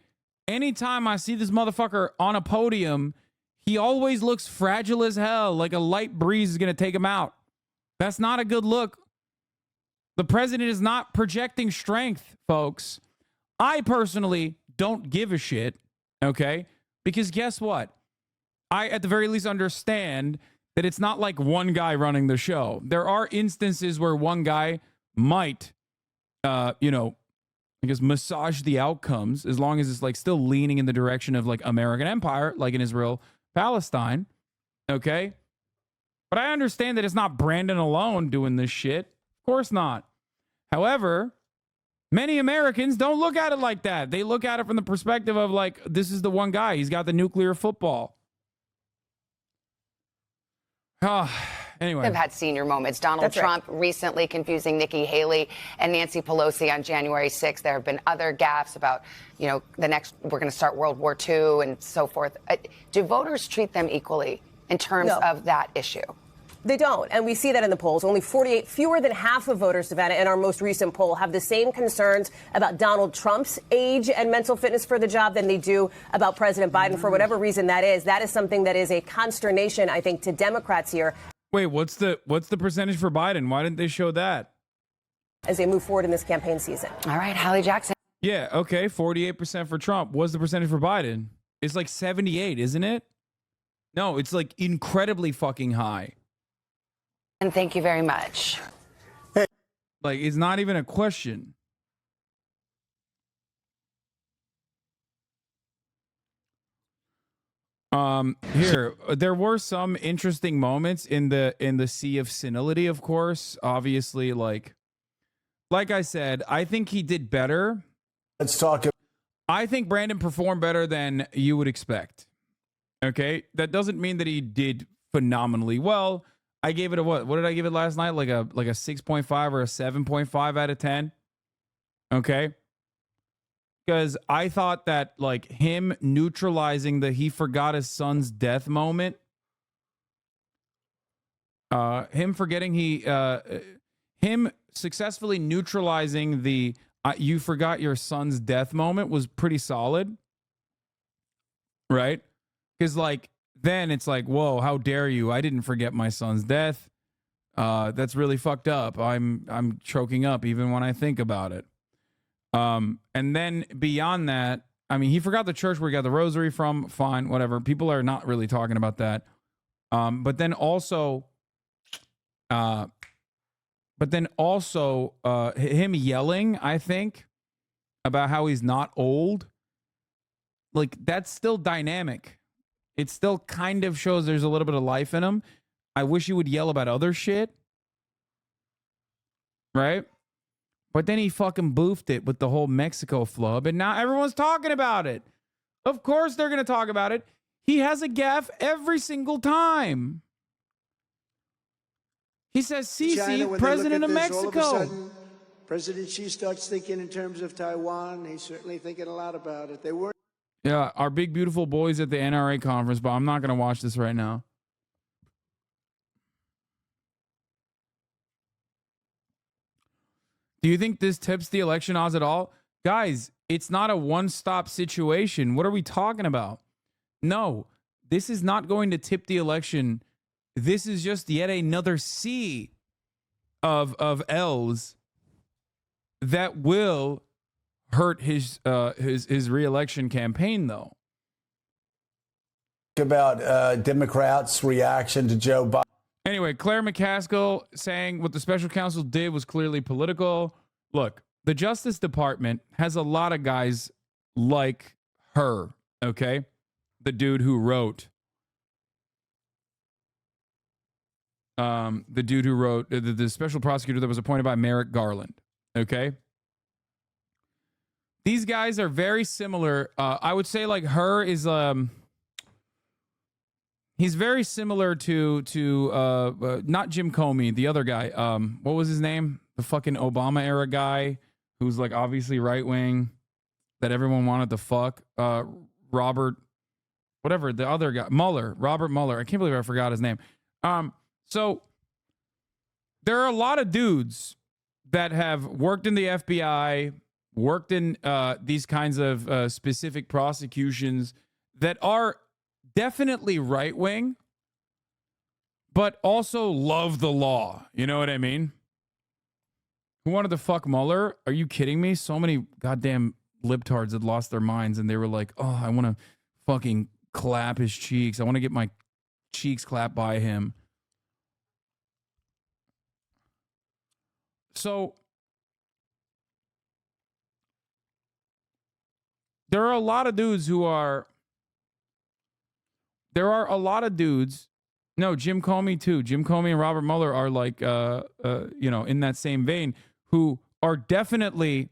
Anytime I see this motherfucker on a podium, he always looks fragile as hell, like a light breeze is going to take him out. That's not a good look. The president is not projecting strength, folks. I personally don't give a shit, okay? Because guess what? I, at the very least, understand that it's not like one guy running the show. There are instances where one guy might, I guess, massage the outcomes as long as it's like still leaning in the direction of like American empire, like in Israel, Palestine, okay? But I understand that it's not Brandon alone doing this shit. Of course not. However, many Americans don't look at it like that. They look at it from the perspective of like, this is the one guy. He's got the nuclear football. Anyway. Have had senior moments. Donald Trump recently confusing Nikki Haley and Nancy Pelosi on January 6th. There have been other gaffes about, we're going to start World War II and so forth. Do voters treat them equally in terms of that issue? They don't, and we see that in the polls. Only 48, fewer than half of voters, Savannah, in our most recent poll have the same concerns about Donald Trump's age and mental fitness for the job than they do about President Biden, for whatever reason that is. That is something that is a consternation, I think, to Democrats here. Wait, what's the percentage for Biden? Why didn't they show that? As they move forward in this campaign season. All right, Hallie Jackson. Yeah, okay, 48% for Trump. What's the percentage for Biden? It's like 78, isn't it? No, it's like incredibly fucking high. And thank you very much. Like, it's not even a question. Here, there were some interesting moments in the sea of senility, of course. Obviously, like I said, I think he did better. Let's talk. I think Brandon performed better than you would expect. Okay? That doesn't mean that he did phenomenally well. I gave it a what? What did I give it last night? Like a 6.5 or a 7.5 out of 10. Okay? Because I thought that like him neutralizing the he forgot his son's death moment, him successfully neutralizing the you forgot your son's death moment was pretty solid. Right? Because like then it's like, whoa, how dare you? I didn't forget my son's death. That's really fucked up. I'm choking up even when I think about it. And then beyond that, I mean, he forgot the church where he got the rosary from. Fine, whatever. People are not really talking about that. But then also him yelling, I think, about how he's not old. Like, that's still dynamic. It still kind of shows there's a little bit of life in him. I wish he would yell about other shit. Right? But then he fucking boofed it with the whole Mexico flub, and now everyone's talking about it. Of course they're going to talk about it. He has a gaffe every single time. He says, Sisi, president of Mexico. All of a sudden, President Xi starts thinking in terms of Taiwan. He's certainly thinking a lot about it. They were. Yeah, our big, beautiful boys at the NRA conference, but I'm not going to watch this right now. Do you think this tips the election odds at all? Guys, it's not a one-stop situation. What are we talking about? No, this is not going to tip the election. This is just yet another C of L's that will hurt his reelection campaign, though. About Democrats' reaction to Joe Biden. Anyway, Claire McCaskill saying what the special counsel did was clearly political. Look, the Justice Department has a lot of guys like her, okay? The dude who wrote the special prosecutor that was appointed by Merrick Garland, okay? These guys are very similar. I would say like her is he's very similar to not Jim Comey, the other guy. What was his name? The fucking Obama era guy who's like obviously right wing that everyone wanted to fuck. Robert, whatever the other guy, Robert Mueller. I can't believe I forgot his name. So there are a lot of dudes that have worked in the FBI, worked in these kinds of specific prosecutions that are definitely right wing, but also love the law. You know what I mean? Who wanted to fuck Mueller? Are you kidding me? So many goddamn libtards had lost their minds and they were like, oh, I want to fucking clap his cheeks. I want to get my cheeks clapped by him. So there are a lot of dudes who are. There are a lot of dudes. No, Jim Comey too. Jim Comey and Robert Mueller are like, in that same vein, who are definitely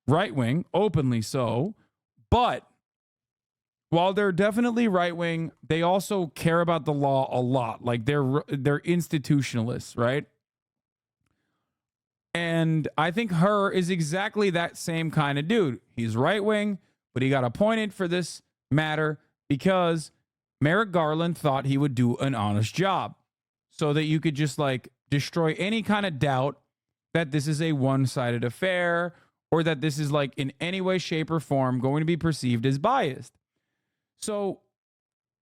right wing, openly so. But while they're definitely right wing, they also care about the law a lot. Like they're institutionalists, right? And I think her is exactly that same kind of dude. He's right wing, but he got appointed for this matter because Merrick Garland thought he would do an honest job so that you could just like destroy any kind of doubt that this is a one-sided affair or that this is like in any way, shape, or form going to be perceived as biased. So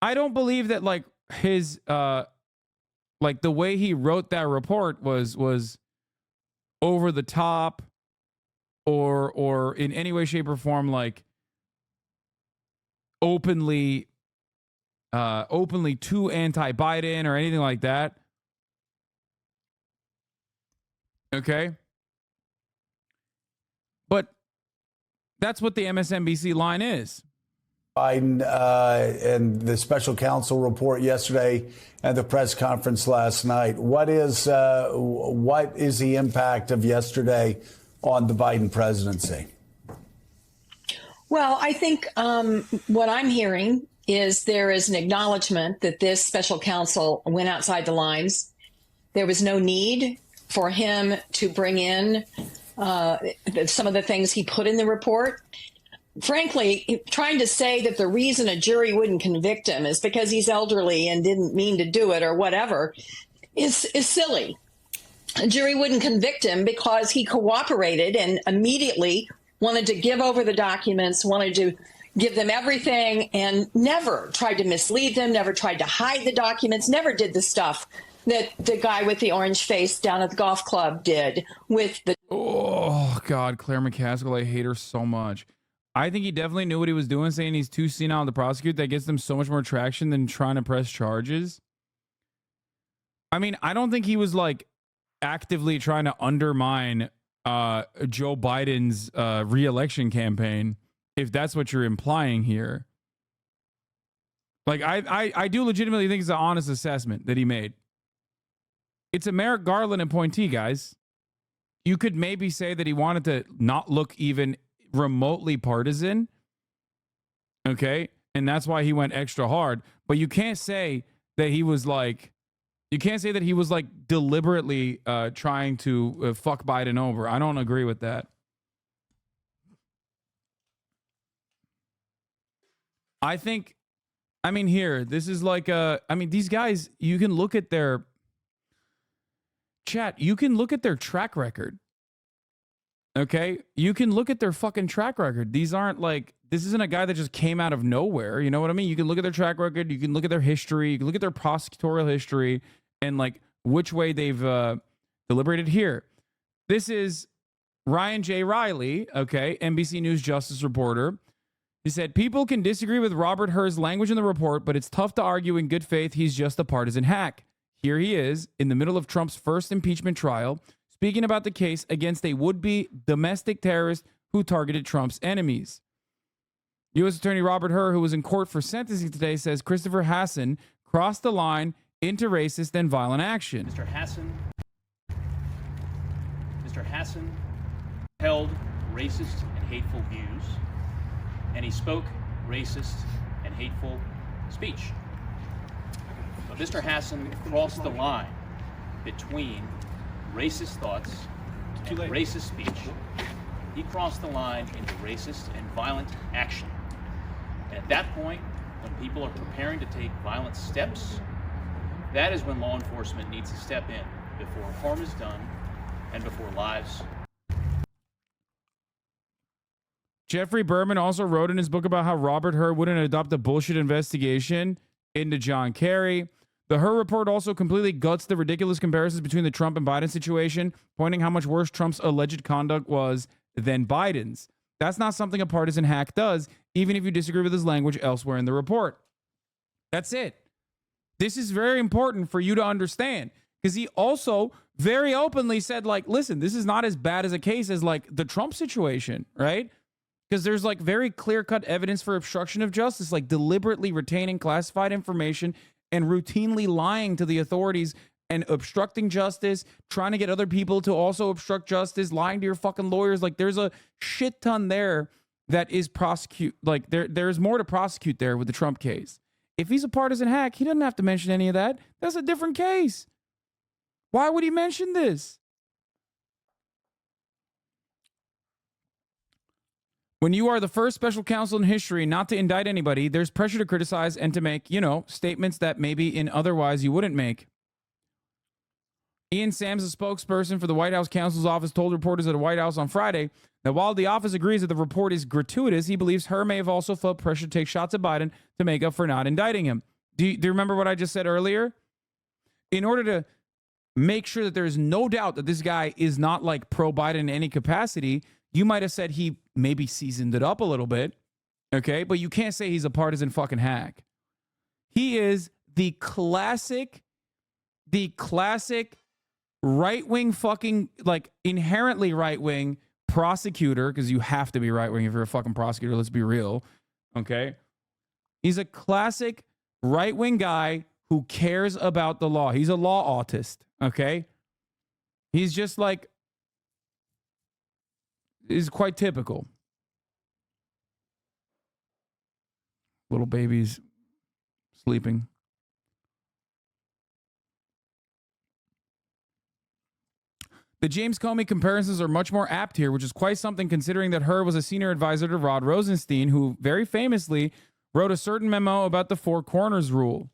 I don't believe that like his like the way he wrote that report was over the top or in any way, shape, or form like openly too anti-Biden or anything like that. Okay. But that's what the MSNBC line is. Biden and the special counsel report yesterday and the press conference last night. What is the impact of yesterday on the Biden presidency? Well, I think what I'm hearing is there is an acknowledgement that this special counsel went outside the lines. There was no need for him to bring in some of the things he put in the report. Frankly, trying to say that the reason a jury wouldn't convict him is because he's elderly and didn't mean to do it or whatever is silly. A jury wouldn't convict him because he cooperated and immediately wanted to give over the documents, wanted to give them everything, and never tried to mislead them, never tried to hide the documents, never did the stuff that the guy with the orange face down at the golf club did with the... Oh, God, Claire McCaskill, I hate her so much. I think he definitely knew what he was doing, saying he's too senile to prosecute. That gets them so much more traction than trying to press charges. I mean, I don't think he was, like, actively trying to undermine Joe Biden's re-election campaign, if that's what you're implying here. Like, I do legitimately think it's an honest assessment that he made. It's a Merrick Garland appointee, guys. You could maybe say that he wanted to not look even remotely partisan. Okay? And that's why he went extra hard. But you can't say that he was like, deliberately trying to fuck Biden over. I don't agree with that. I think, I mean, here, this is like these guys, you can look at their chat, you can look at their track record. Okay? You can look at their fucking track record. These aren't like, this isn't a guy that just came out of nowhere. You know what I mean? You can look at their track record, you can look at their history, you can look at their prosecutorial history, and like which way they've deliberated here. This is Ryan J. Riley, okay, NBC News justice reporter. He said, people can disagree with Robert Hur's language in the report, but it's tough to argue in good faith he's just a partisan hack. Here he is in the middle of Trump's first impeachment trial, speaking about the case against a would-be domestic terrorist who targeted Trump's enemies. U.S. Attorney Robert Hur, who was in court for sentencing today, says Christopher Hasan crossed the line into racist and violent action. Mr. Hasan held racist and hateful views, and he spoke racist and hateful speech. But Mr. Hasan crossed the line between racist thoughts and racist speech. He crossed the line into racist and violent action. And at that point, when people are preparing to take violent steps, that is when law enforcement needs to step in before harm is done and before lives. Jeffrey Berman also wrote in his book about how Robert Hur wouldn't adopt a bullshit investigation into John Kerry. The Hur report also completely guts the ridiculous comparisons between the Trump and Biden situation, pointing how much worse Trump's alleged conduct was than Biden's. That's not something a partisan hack does, even if you disagree with his language elsewhere in the report. That's it. This is very important for you to understand, because he also very openly said, like, listen, this is not as bad as a case as like the Trump situation, right? Because there's like very clear-cut evidence for obstruction of justice, like deliberately retaining classified information and routinely lying to the authorities and obstructing justice, trying to get other people to also obstruct justice, lying to your fucking lawyers. Like, there's a shit ton there that is there's more to prosecute there with the Trump case. If he's a partisan hack, he doesn't have to mention any of that. That's a different case. Why would he mention this? When you are the first special counsel in history not to indict anybody, there's pressure to criticize and to make, statements that maybe in otherwise you wouldn't make. Ian Sams, a spokesperson for the White House counsel's office, told reporters at the White House on Friday that while the office agrees that the report is gratuitous, he believes Hur may have also felt pressure to take shots at Biden to make up for not indicting him. Do you remember what I just said earlier? In order to make sure that there is no doubt that this guy is not like pro-Biden in any capacity, you might have said he maybe seasoned it up a little bit, okay? But you can't say he's a partisan fucking hack. He is the classic right-wing fucking, like, inherently right-wing prosecutor, because you have to be right-wing if you're a fucking prosecutor, let's be real, okay? He's a classic right-wing guy who cares about the law. He's a law autist, okay? He's just like, is quite typical. Little baby's sleeping. The James Comey comparisons are much more apt here, which is quite something considering that Hur was a senior advisor to Rod Rosenstein, who very famously wrote a certain memo about the Four Corners rule.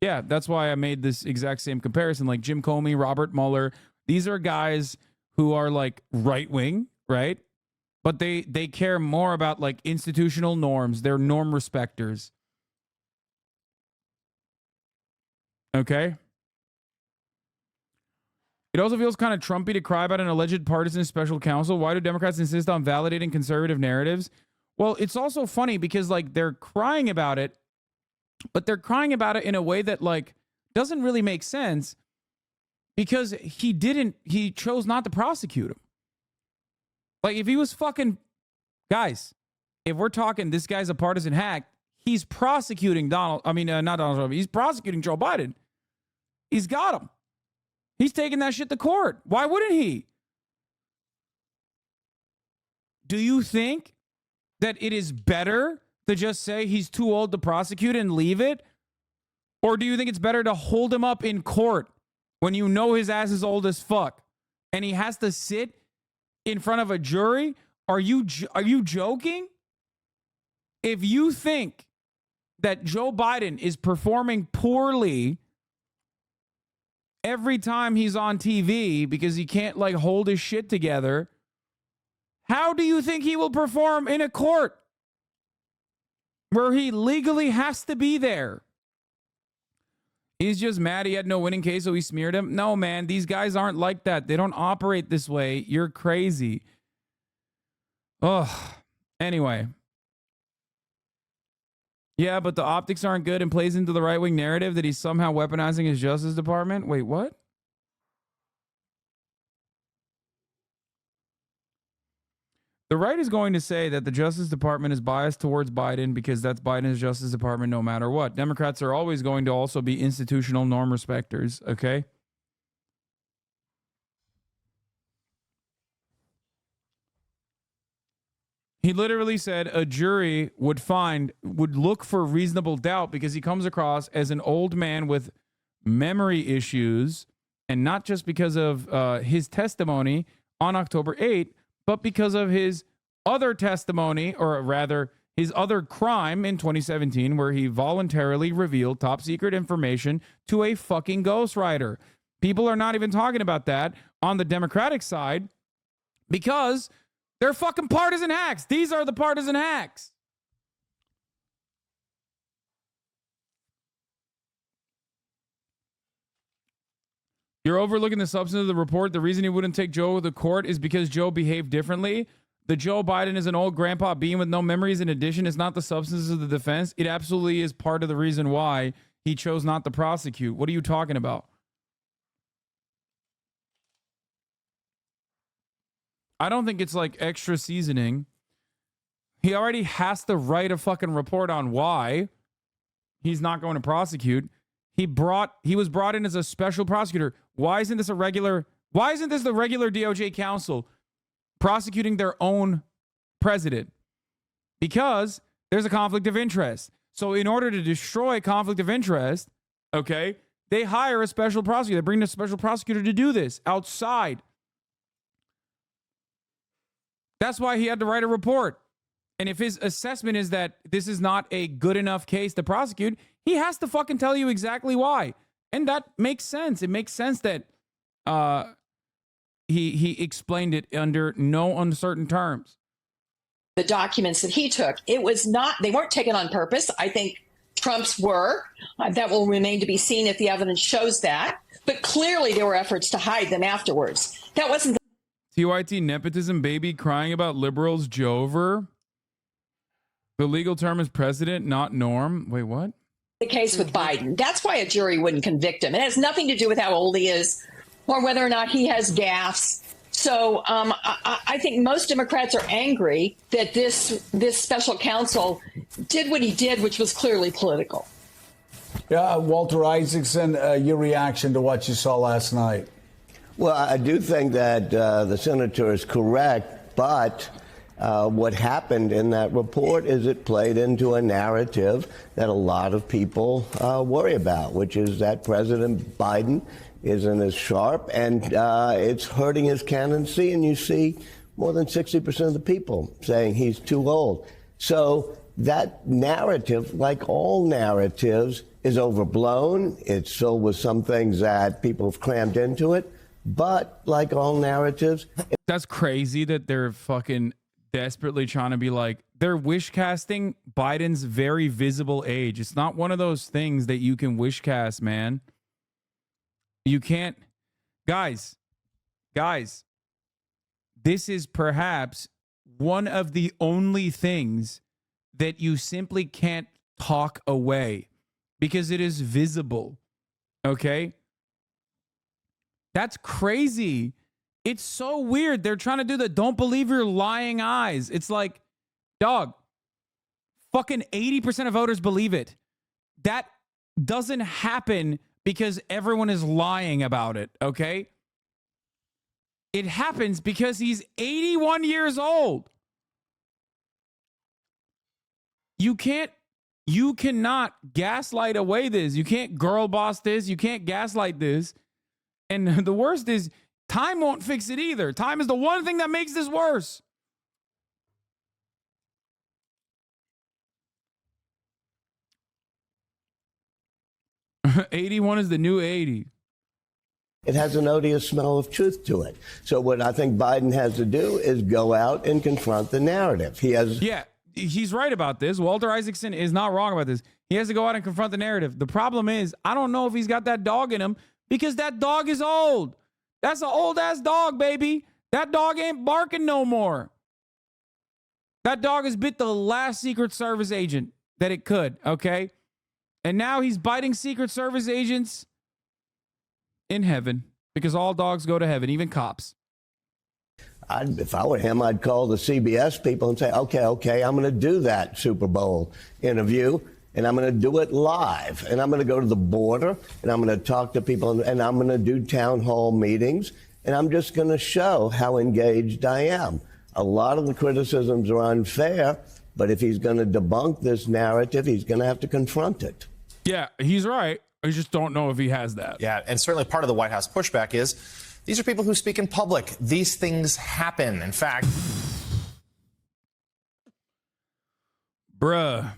Yeah, that's why I made this exact same comparison. Like Jim Comey, Robert Mueller, these are guys who are like right-wing, right? But they care more about like institutional norms. They're norm respecters. Okay? It also feels kind of Trumpy to cry about an alleged partisan special counsel. Why do Democrats insist on validating conservative narratives? Well, it's also funny because like they're crying about it, but they're crying about it in a way that like doesn't really make sense because he chose not to prosecute him. Like if he was fucking, guys, if we're talking this guy's a partisan hack, he's prosecuting not Donald Trump, he's prosecuting Joe Biden. He's got him. He's taking that shit to court. Why wouldn't he? Do you think that it is better to just say he's too old to prosecute and leave it? Or do you think it's better to hold him up in court when you know his ass is old as fuck and he has to sit in front of a jury? Are you joking? If you think that Joe Biden is performing poorly every time he's on TV because he can't like hold his shit together, how do you think he will perform in a court where he legally has to be there? He's just mad he had no winning case, so he smeared him. No, man, these guys aren't like that. They don't operate this way. You're crazy. Ugh. Anyway. Yeah, but the optics aren't good and plays into the right-wing narrative that he's somehow weaponizing his Justice Department. Wait, what? The right is going to say that the Justice Department is biased towards Biden because that's Biden's Justice Department no matter what. Democrats are always going to also be institutional norm respecters, okay? He literally said a jury would look for reasonable doubt because he comes across as an old man with memory issues, and not just because of his testimony on October 8th, but because of his other testimony, or rather his other crime in 2017, where he voluntarily revealed top secret information to a fucking ghostwriter. People are not even talking about that on the Democratic side because they're fucking partisan hacks. These are the partisan hacks. You're overlooking the substance of the report. The reason he wouldn't take Joe to court is because Joe behaved differently. The Joe Biden is an old grandpa being with no memories. In addition, it's not the substance of the defense. It absolutely is part of the reason why he chose not to prosecute. What are you talking about? I don't think it's like extra seasoning. He already has to write a fucking report on why he's not going to prosecute. He was brought in as a special prosecutor. Why isn't this the regular DOJ counsel prosecuting their own president? Because there's a conflict of interest. So in order to destroy conflict of interest, okay, they hire a special prosecutor. They bring a special prosecutor to do this outside. That's why he had to write a report. And if his assessment is that this is not a good enough case to prosecute, he has to fucking tell you exactly why. And that makes sense. It makes sense that he explained it under no uncertain terms. The documents that he took, they weren't taken on purpose. I think Trump's were. That will remain to be seen if the evidence shows that. But clearly there were efforts to hide them afterwards. That wasn't TYT nepotism baby crying about liberals Jover. The legal term is president, not norm. Wait, what? The case with Biden. That's why a jury wouldn't convict him. It has nothing to do with how old he is or whether or not he has gaffes. So I think most Democrats are angry that this special counsel did what he did, which was clearly political. Yeah, Walter Isaacson, your reaction to what you saw last night? Well, I do think that the senator is correct, but what happened in that report is it played into a narrative that a lot of people worry about, which is that President Biden isn't as sharp, and it's hurting his candidacy. And you see more than 60% of the people saying he's too old. So that narrative, like all narratives, is overblown. It's filled with some things that people have crammed into it. But like all narratives, that's crazy that they're fucking desperately trying to be like, they're wish casting Biden's very visible age. It's not one of those things that you can wish cast, man. You can't. Guys, this is perhaps one of the only things that you simply can't talk away because it is visible. Okay? That's crazy. It's so weird. They're trying to do the don't believe your lying eyes. It's like, dog, fucking 80% of voters believe it. That doesn't happen because everyone is lying about it, okay? It happens because he's 81 years old. You cannot gaslight away this. You can't girl boss this. You can't gaslight this. And the worst is, time won't fix it either. Time is the one thing that makes this worse. '81 is the new 80. It has an odious smell of truth to it. So what I think Biden has to do is go out and confront the narrative. Yeah, he's right about this. Walter Isaacson is not wrong about this. He has to go out and confront the narrative. The problem is, I don't know if he's got that dog in him because that dog is old. That's an old-ass dog, baby. That dog ain't barking no more. That dog has bit the last Secret Service agent that it could, okay? And now he's biting Secret Service agents in heaven because all dogs go to heaven, even cops. If I were him, I'd call the CBS people and say, okay, I'm going to do that Super Bowl interview, and I'm going to do it live. And I'm going to go to the border, and I'm going to talk to people, and I'm going to do town hall meetings, and I'm just going to show how engaged I am. A lot of the criticisms are unfair, but if he's going to debunk this narrative, he's going to have to confront it. Yeah, he's right. I just don't know if he has that. Yeah, and certainly part of the White House pushback is these are people who speak in public. These things happen. In fact, bruh,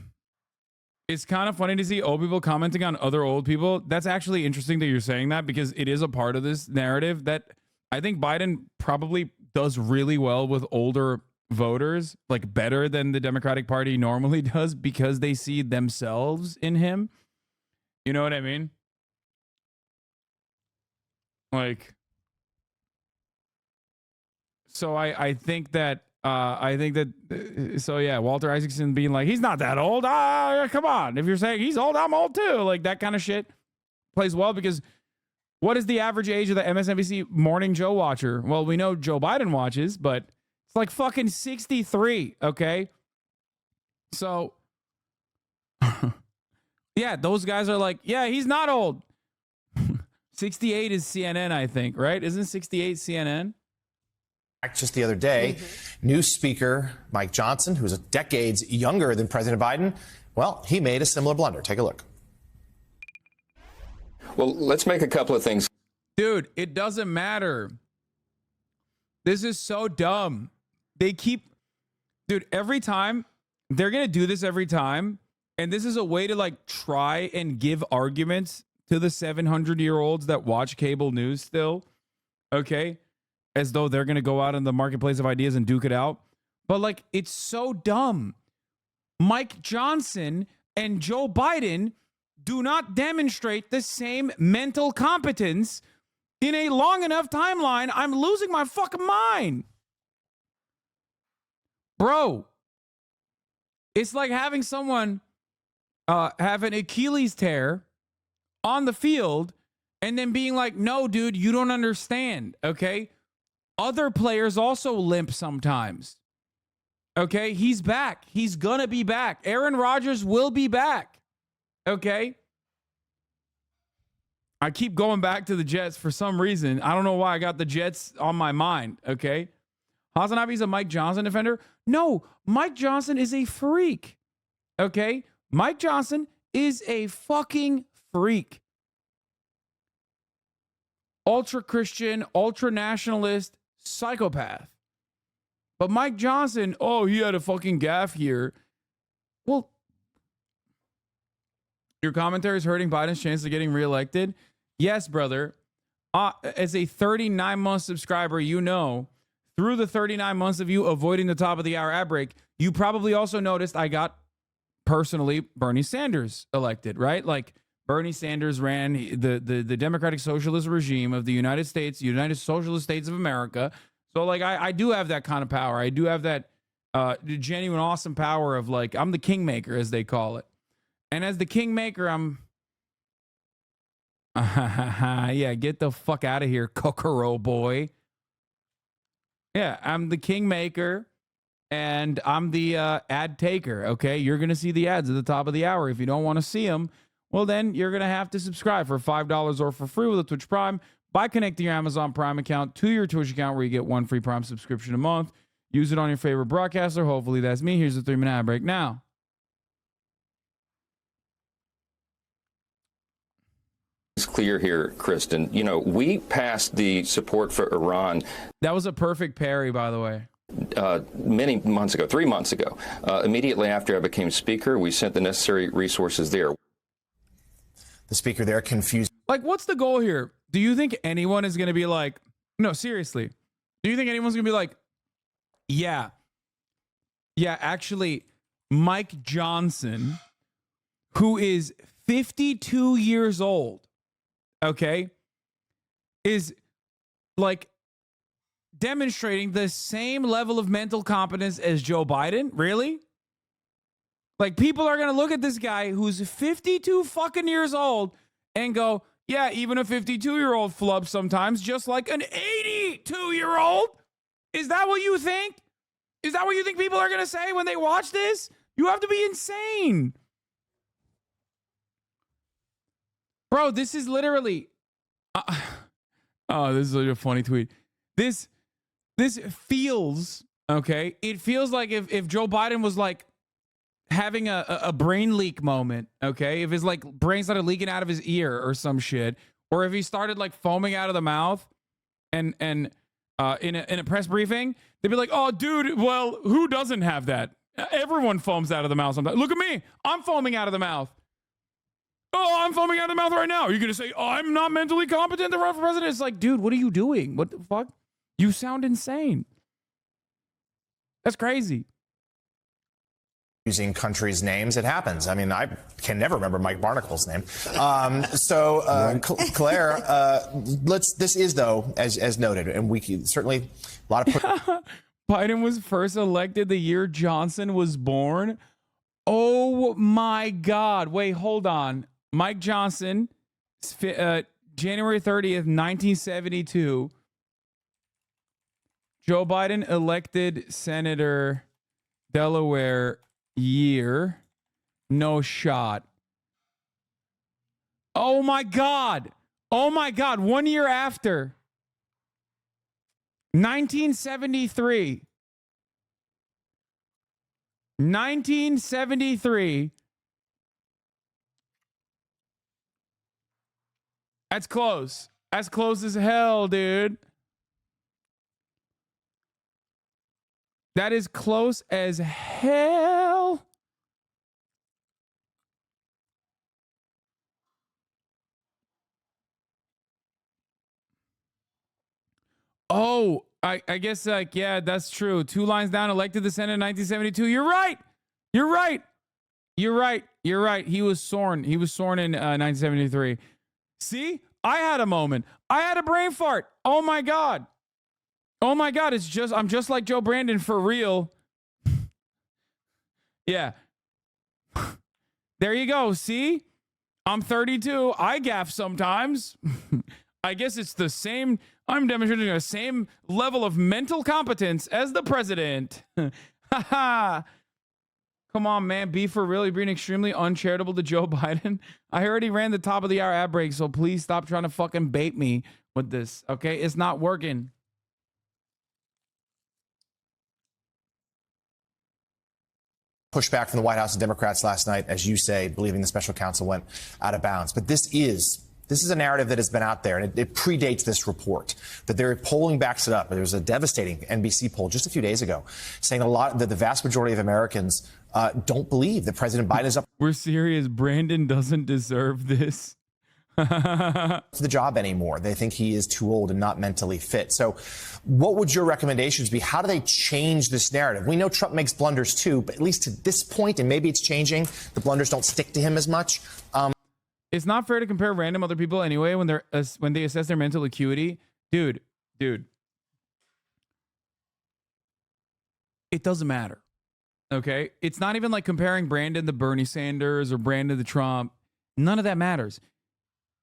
it's kind of funny to see old people commenting on other old people. That's actually interesting that you're saying that because it is a part of this narrative that I think Biden probably does really well with older voters, like better than the Democratic Party normally does because they see themselves in him. You know what I mean? Like, so I think that so yeah, Walter Isaacson being like, he's not that old. Come on. If you're saying he's old, I'm old too. Like that kind of shit plays well because what is the average age of the MSNBC Morning Joe watcher? Well, we know Joe Biden watches, but it's like fucking 63. Okay. So yeah, those guys are like, yeah, he's not old. 68 is CNN, I think, right? Isn't 68 CNN? just the other day, new Speaker Mike Johnson, who's decades younger than President Biden, well, he made a similar blunder. Take a look. Well, let's make a couple of things. Dude, it doesn't matter. This is so dumb. They keep, dude, every time, they're going to do this every time. And this is a way to like try and give arguments to the 700-year-olds that watch cable news still. Okay. As though they're going to go out in the marketplace of ideas and duke it out. But like, it's so dumb. Mike Johnson and Joe Biden do not demonstrate the same mental competence in a long enough timeline. I'm losing my fucking mind. Bro, it's like having someone have an Achilles tear on the field and then being like, no, dude, you don't understand, okay? Other players also limp sometimes, okay? He's back. He's going to be back. Aaron Rodgers will be back, okay? I keep going back to the Jets for some reason. I don't know why I got the Jets on my mind, okay? Hasanabi's a Mike Johnson defender? No, Mike Johnson is a freak, okay? Mike Johnson is a fucking freak. Ultra-Christian, ultra-nationalist, psychopath. But Mike Johnson, oh, he had a fucking gaffe here. Well, your commentary is hurting Biden's chance of getting reelected? Yes, brother. As a 39-month subscriber, you know, through the 39 months of you avoiding the top of the hour ad break, you probably also noticed I got personally Bernie Sanders elected, right? Like Bernie Sanders ran the Democratic Socialist regime of the United States, United Socialist States of America. So like I do have that kind of power. I do have that genuine awesome power of like, I'm the kingmaker, as they call it. And as the kingmaker, I'm yeah, get the fuck out of here, Kokoro boy. Yeah, I'm the kingmaker. And I'm the ad taker, okay? You're going to see the ads at the top of the hour. If you don't want to see them, well, then you're going to have to subscribe for $5 or for free with a Twitch Prime by connecting your Amazon Prime account to your Twitch account where you get one free Prime subscription a month. Use it on your favorite broadcaster. Hopefully that's me. Here's a 3-minute ad break now. It's clear here, Kristen. You know, we passed the support for Iran. That was a perfect parry, by the way. Many months ago, 3 months ago, immediately after I became speaker, we sent the necessary resources there. The speaker there confused. Like, what's the goal here? Do you think anyone is going to be like, no, seriously, do you think anyone's going to be like, yeah, actually, Mike Johnson, who is 52 years old, okay, is like demonstrating the same level of mental competence as Joe Biden? Really? Like, people are going to look at this guy who's 52 fucking years old and go, yeah, even a 52-year-old flubs sometimes, just like an 82-year-old? Is that what you think? Is that what you think people are going to say when they watch this? You have to be insane. Bro, this is literally... this is a funny tweet. This feels, okay? It feels like if Joe Biden was like having a brain leak moment, okay? If his like brain started leaking out of his ear or some shit, or if he started like foaming out of the mouth and in a press briefing, they'd be like, "Oh, dude, well, who doesn't have that? Everyone foams out of the mouth sometimes. Look at me. I'm foaming out of the mouth. Oh, I'm foaming out of the mouth right now. Are you going to say, oh, I'm not mentally competent to run for president?" It's like, dude, what are you doing? What the fuck? You sound insane. That's crazy. Using countries' names, it happens. I mean, I can never remember Mike Barnacle's name. Claire, this is, though, as noted, and we certainly a lot of... Biden was first elected the year Johnson was born. Oh, my God. Wait, hold on. Mike Johnson, January 30th, 1972. Joe Biden elected Senator, Delaware year. No shot. Oh, my God. Oh, my God. 1 year after. 1973. 1973. That's close. That's close as hell, dude. That is close as hell. Oh, I guess, like, yeah, that's true. 2 lines down, elected the Senate in 1972. You're right. You're right. You're right. You're right. He was sworn. He was sworn in 1973. See? I had a moment. I had a brain fart. Oh, my God. Oh, my God. I'm just like Joe Brandon for real. Yeah. There you go. See? I'm 32. I gaff sometimes. I guess it's the same. I'm demonstrating the same level of mental competence as the president. Ha. Come on, man. Be for real. You're being extremely uncharitable to Joe Biden. I already ran the top of the hour ad break, so please stop trying to fucking bait me with this, okay? It's not working. Pushback from the White House and Democrats last night, as you say, believing the special counsel went out of bounds. But this is a narrative that has been out there, and it predates this report. That their polling backs it up. There was a devastating NBC poll just a few days ago saying that the vast majority of Americans don't believe that President Biden is up. We're serious. Brandon doesn't deserve this. To the job anymore. They think he is too old and not mentally fit. So what would your recommendations be? How do they change this narrative? We know Trump makes blunders too, but at least to this point, and maybe it's changing, the blunders don't stick to him as much. It's not fair to compare random other people anyway when they assess their mental acuity. Dude. It doesn't matter. Okay? It's not even like comparing Brandon to Bernie Sanders or Brandon to Trump. None of that matters.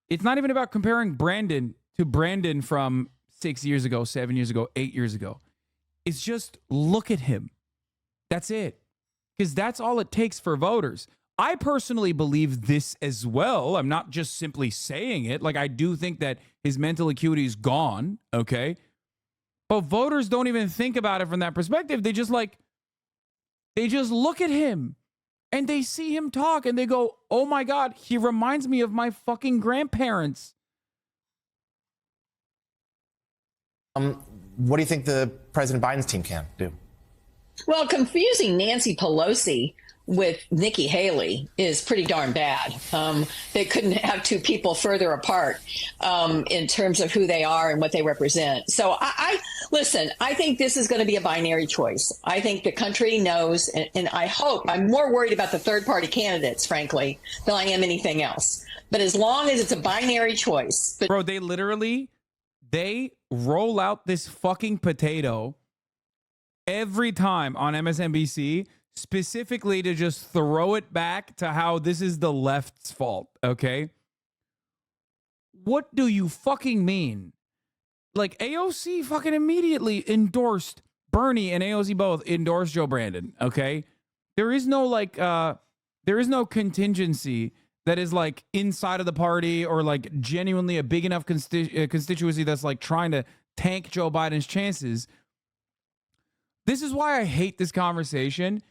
It's not even about comparing Brandon to Brandon from 6 years ago, 7 years ago, 8 years ago. It's just look at him. That's it. Because that's all it takes for voters. I personally believe this as well. I'm not just simply saying it. Like, I do think that his mental acuity is gone, okay? But voters don't even think about it from that perspective. They just look at him and they see him talk and they go, oh my God, he reminds me of my fucking grandparents. What do you think the President Biden's team can do? Well, confusing Nancy Pelosi with Nikki Haley is pretty darn bad. They couldn't have two people further apart in terms of who they are and what they represent. So I listen, I think this is going to be a binary choice. I think the country knows, and I hope, I'm more worried about the third party candidates, frankly, than I am anything else. But as long as it's a binary choice. Bro, they roll out this fucking potato every time on MSNBC, specifically to just throw it back to how this is the left's fault, okay? What do you fucking mean? Like, AOC fucking immediately endorsed, Bernie and AOC both endorsed Joe Brandon, okay? There is no, like, there is no contingency that is, like, inside of the party or, like, genuinely a big enough constituency that's, like, trying to tank Joe Biden's chances. This is why I hate this conversation.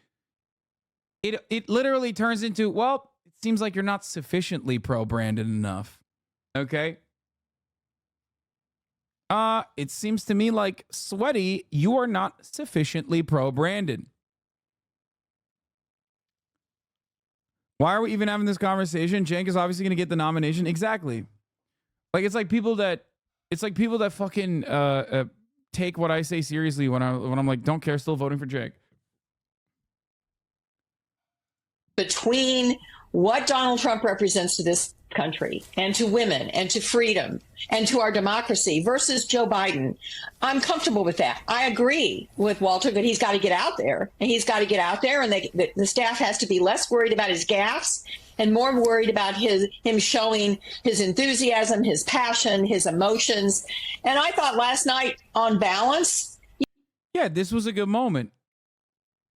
It literally turns into, well, it seems like you're not sufficiently pro-Brandon enough. Okay? It seems to me like, Sweaty, you are not sufficiently pro-Brandon. Why are we even having this conversation? Cenk is obviously going to get the nomination. Exactly. Like, it's like people that fucking take what I say seriously when I'm like, don't care, still voting for Cenk. Between what Donald Trump represents to this country and to women and to freedom and to our democracy versus Joe Biden, I'm comfortable with that. I agree with Walter that he's got to get out there, and the staff has to be less worried about his gaffes and more worried about him showing his enthusiasm, his passion, his emotions. And I thought last night, on balance, yeah, this was a good moment.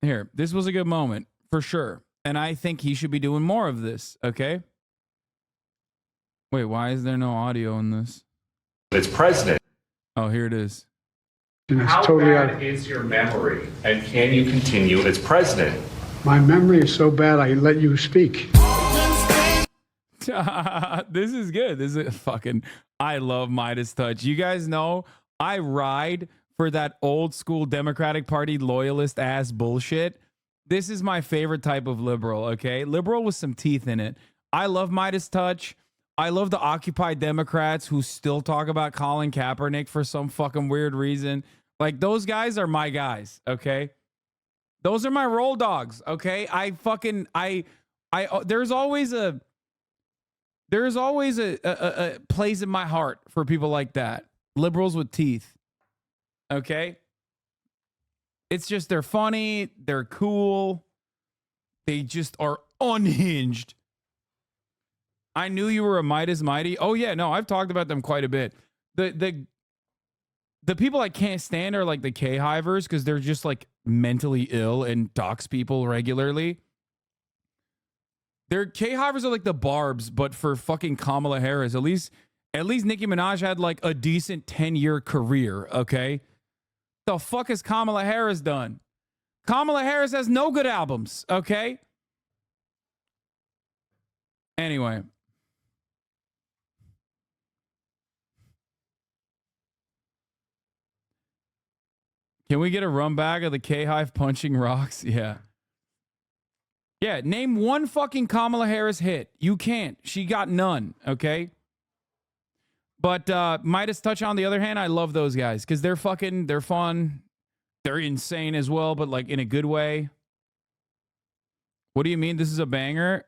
This was a good moment for sure. And I think he should be doing more of this, okay? Wait, why is there no audio in this? It's president. Oh, here it is. How bad is your memory? And can you continue as president? My memory is so bad I let you speak. This is good. This is fucking, I love Midas Touch. You guys know I ride for that old school Democratic Party loyalist ass bullshit. This is my favorite type of liberal, okay? Liberal with some teeth in it. I love Midas Touch. I love the Occupy Democrats who still talk about Colin Kaepernick for some fucking weird reason. Like, those guys are my guys, okay? Those are my roll dogs, okay? There's always a place in my heart for people like that. Liberals with teeth, okay? It's just, they're funny, they're cool, they just are unhinged. I knew you were a Midas Mighty. Oh yeah, no, I've talked about them quite a bit. The people I can't stand are like the K-hivers, because they're just like mentally ill and dox people regularly. Their K-hivers are like the Barbs, but for fucking Kamala Harris. At least Nicki Minaj had like a decent 10-year career, okay? The fuck has Kamala Harris done? Kamala Harris has no good albums, okay? Anyway. Can we get a run bag of the K-Hive punching rocks? Yeah. Yeah, name one fucking Kamala Harris hit. You can't. She got none, okay? But Midas Touch, on the other hand, I love those guys because they're fun. They're insane as well, but like in a good way. What do you mean this is a banger?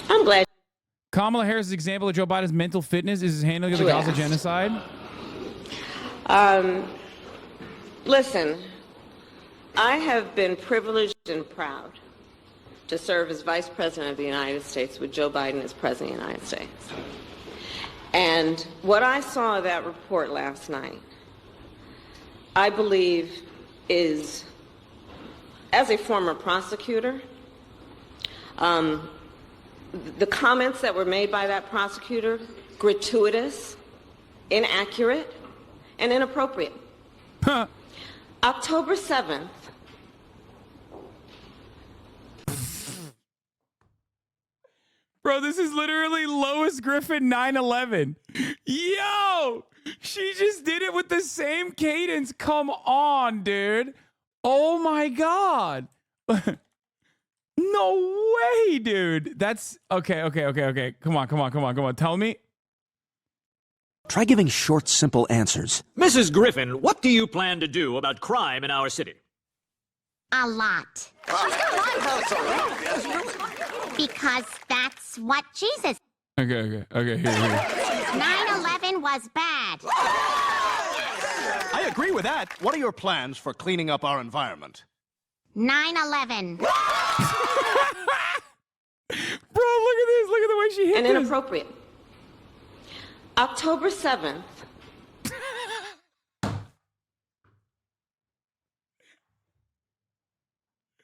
I'm glad. Kamala Harris' example of Joe Biden's mental fitness is his handling of the Gaza genocide. Listen, I have been privileged and proud to serve as Vice President of the United States with Joe Biden as President of the United States. And what I saw of that report last night, I believe is, as a former prosecutor, the comments that were made by that prosecutor, gratuitous, inaccurate, and inappropriate. October 7th. Bro, this is literally Lois Griffin 9/11. Yo! She just did it with the same cadence. Come on, dude. Oh my God. No way, dude. That's okay. Come on. Tell me. Try giving short, simple answers. Mrs. Griffin, what do you plan to do about crime in our city? A lot. Because that's what Jesus. Okay. Here. 9/11 was bad. I agree with that. What are your plans for cleaning up our environment? 9/11. Bro, look at this. Look at the way she hit And this. inappropriate. October 7th.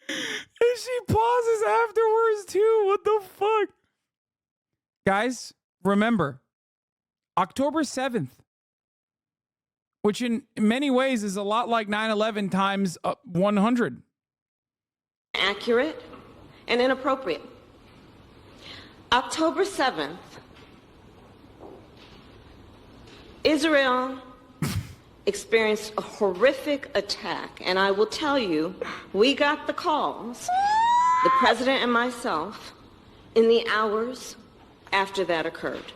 And she pauses afterwards too. What the fuck? Guys, remember, October 7th, which in many ways is a lot like 9/11 times 100. Accurate and inappropriate. October 7th, Israel experienced a horrific attack, and I will tell you, we got the calls, the president and myself, in the hours after that occurred.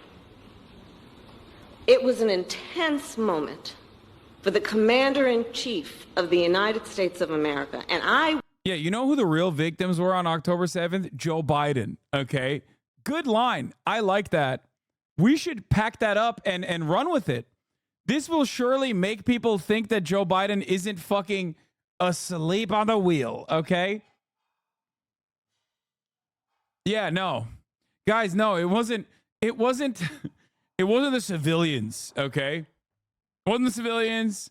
It was an intense moment for the commander-in-chief of the United States of America, and I... Yeah, you know who the real victims were on October 7th? Joe Biden, okay? Good line. I like that. We should pack that up and run with it. This will surely make people think that Joe Biden isn't fucking asleep on the wheel, okay? Yeah, no. Guys, no, it wasn't the civilians, okay? It wasn't the civilians.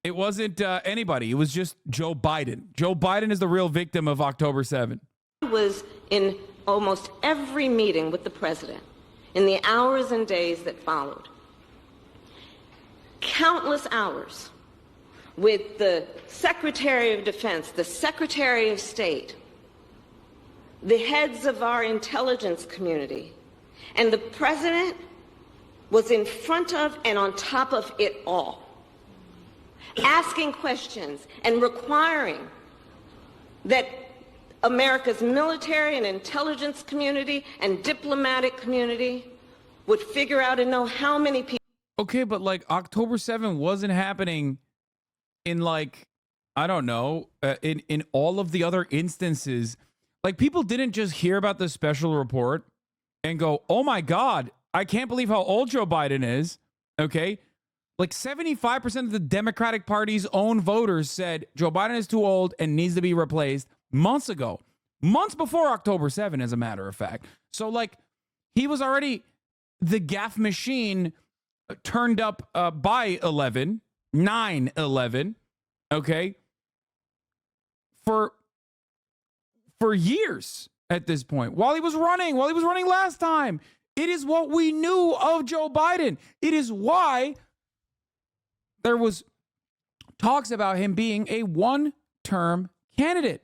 It wasn't anybody. It was just Joe Biden. Joe Biden is the real victim of October 7th. I was in almost every meeting with the president in the hours and days that followed. Countless hours with the Secretary of Defense, the Secretary of State, the heads of our intelligence community, and the president was in front of and on top of it all, asking questions and requiring that America's military and intelligence community and diplomatic community would figure out and know how many people. Okay, but like October 7th wasn't happening in like, I don't know, in all of the other instances. Like people didn't just hear about the special report and go, oh my God, I can't believe how old Joe Biden is. Okay. Like 75% of the Democratic Party's own voters said Joe Biden is too old and needs to be replaced months ago, months before October 7th, as a matter of fact. So like he was already the gaffe machine turned up by 9/11, okay, for years at this point, while he was running last time. It is what we knew of Joe Biden. It is why there was talks about him being a one-term candidate.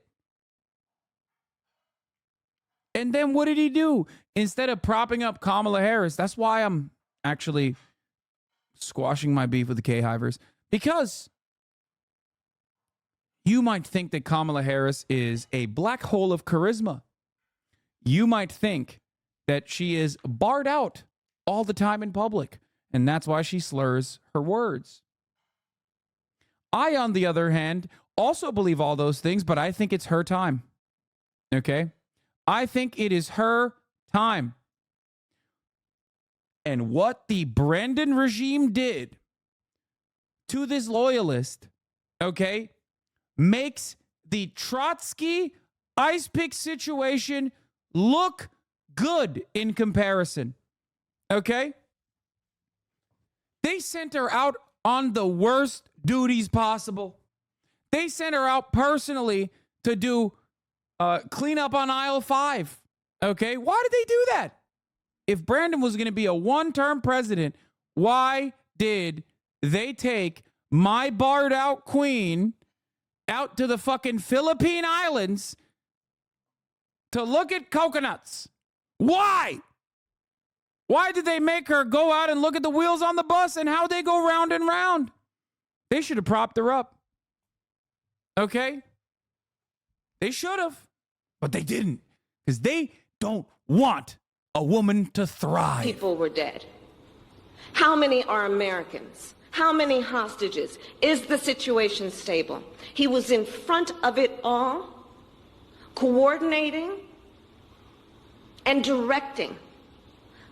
And then what did he do? Instead of propping up Kamala Harris, that's why I'm actually squashing my beef with the K-Hivers, because you might think that Kamala Harris is a black hole of charisma. You might think that she is barred out all the time in public, and that's why she slurs her words. I, on the other hand, also believe all those things, but I think it's her time. Okay? I think it is her time. And what the Brandon regime did to this loyalist, okay, makes the Trotsky ice pick situation look good in comparison. Okay? They sent her out on the worst duties possible. They sent her out personally to do cleanup on aisle 5. Okay? Why did they do that? If Brandon was going to be a one-term president, why did they take my barred out queen out to the fucking Philippine Islands to look at coconuts? Why? Why did they make her go out and look at the wheels on the bus and how they go round and round? They should have propped her up. Okay? They should have, but they didn't, because they don't want a woman to thrive. People were dead. How many are Americans? How many hostages? Is the situation stable? He was in front of it all, coordinating and directing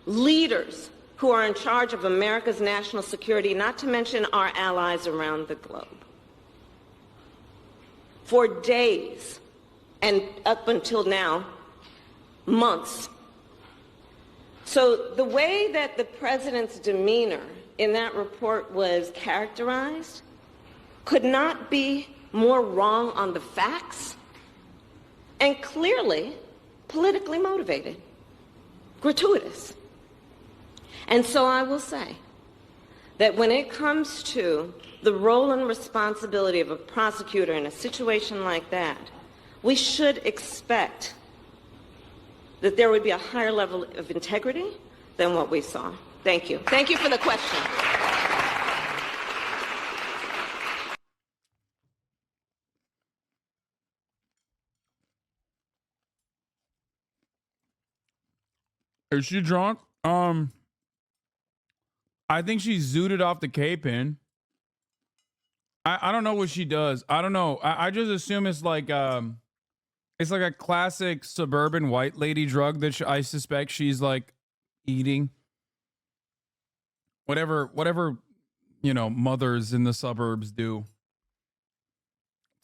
leaders who are in charge of America's national security, not to mention our allies around the globe. For days, and up until now, months. So the way that the president's demeanor in that report was characterized could not be more wrong on the facts and clearly politically motivated, gratuitous. And so I will say that when it comes to the role and responsibility of a prosecutor in a situation like that, we should expect that there would be a higher level of integrity than what we saw. Thank you. Thank you for the question. Is she drunk? I think she zooted off the K-pin. I don't know what she does. I don't know. I just assume it's like a classic suburban white lady drug that I suspect she's like eating. Whatever, mothers in the suburbs do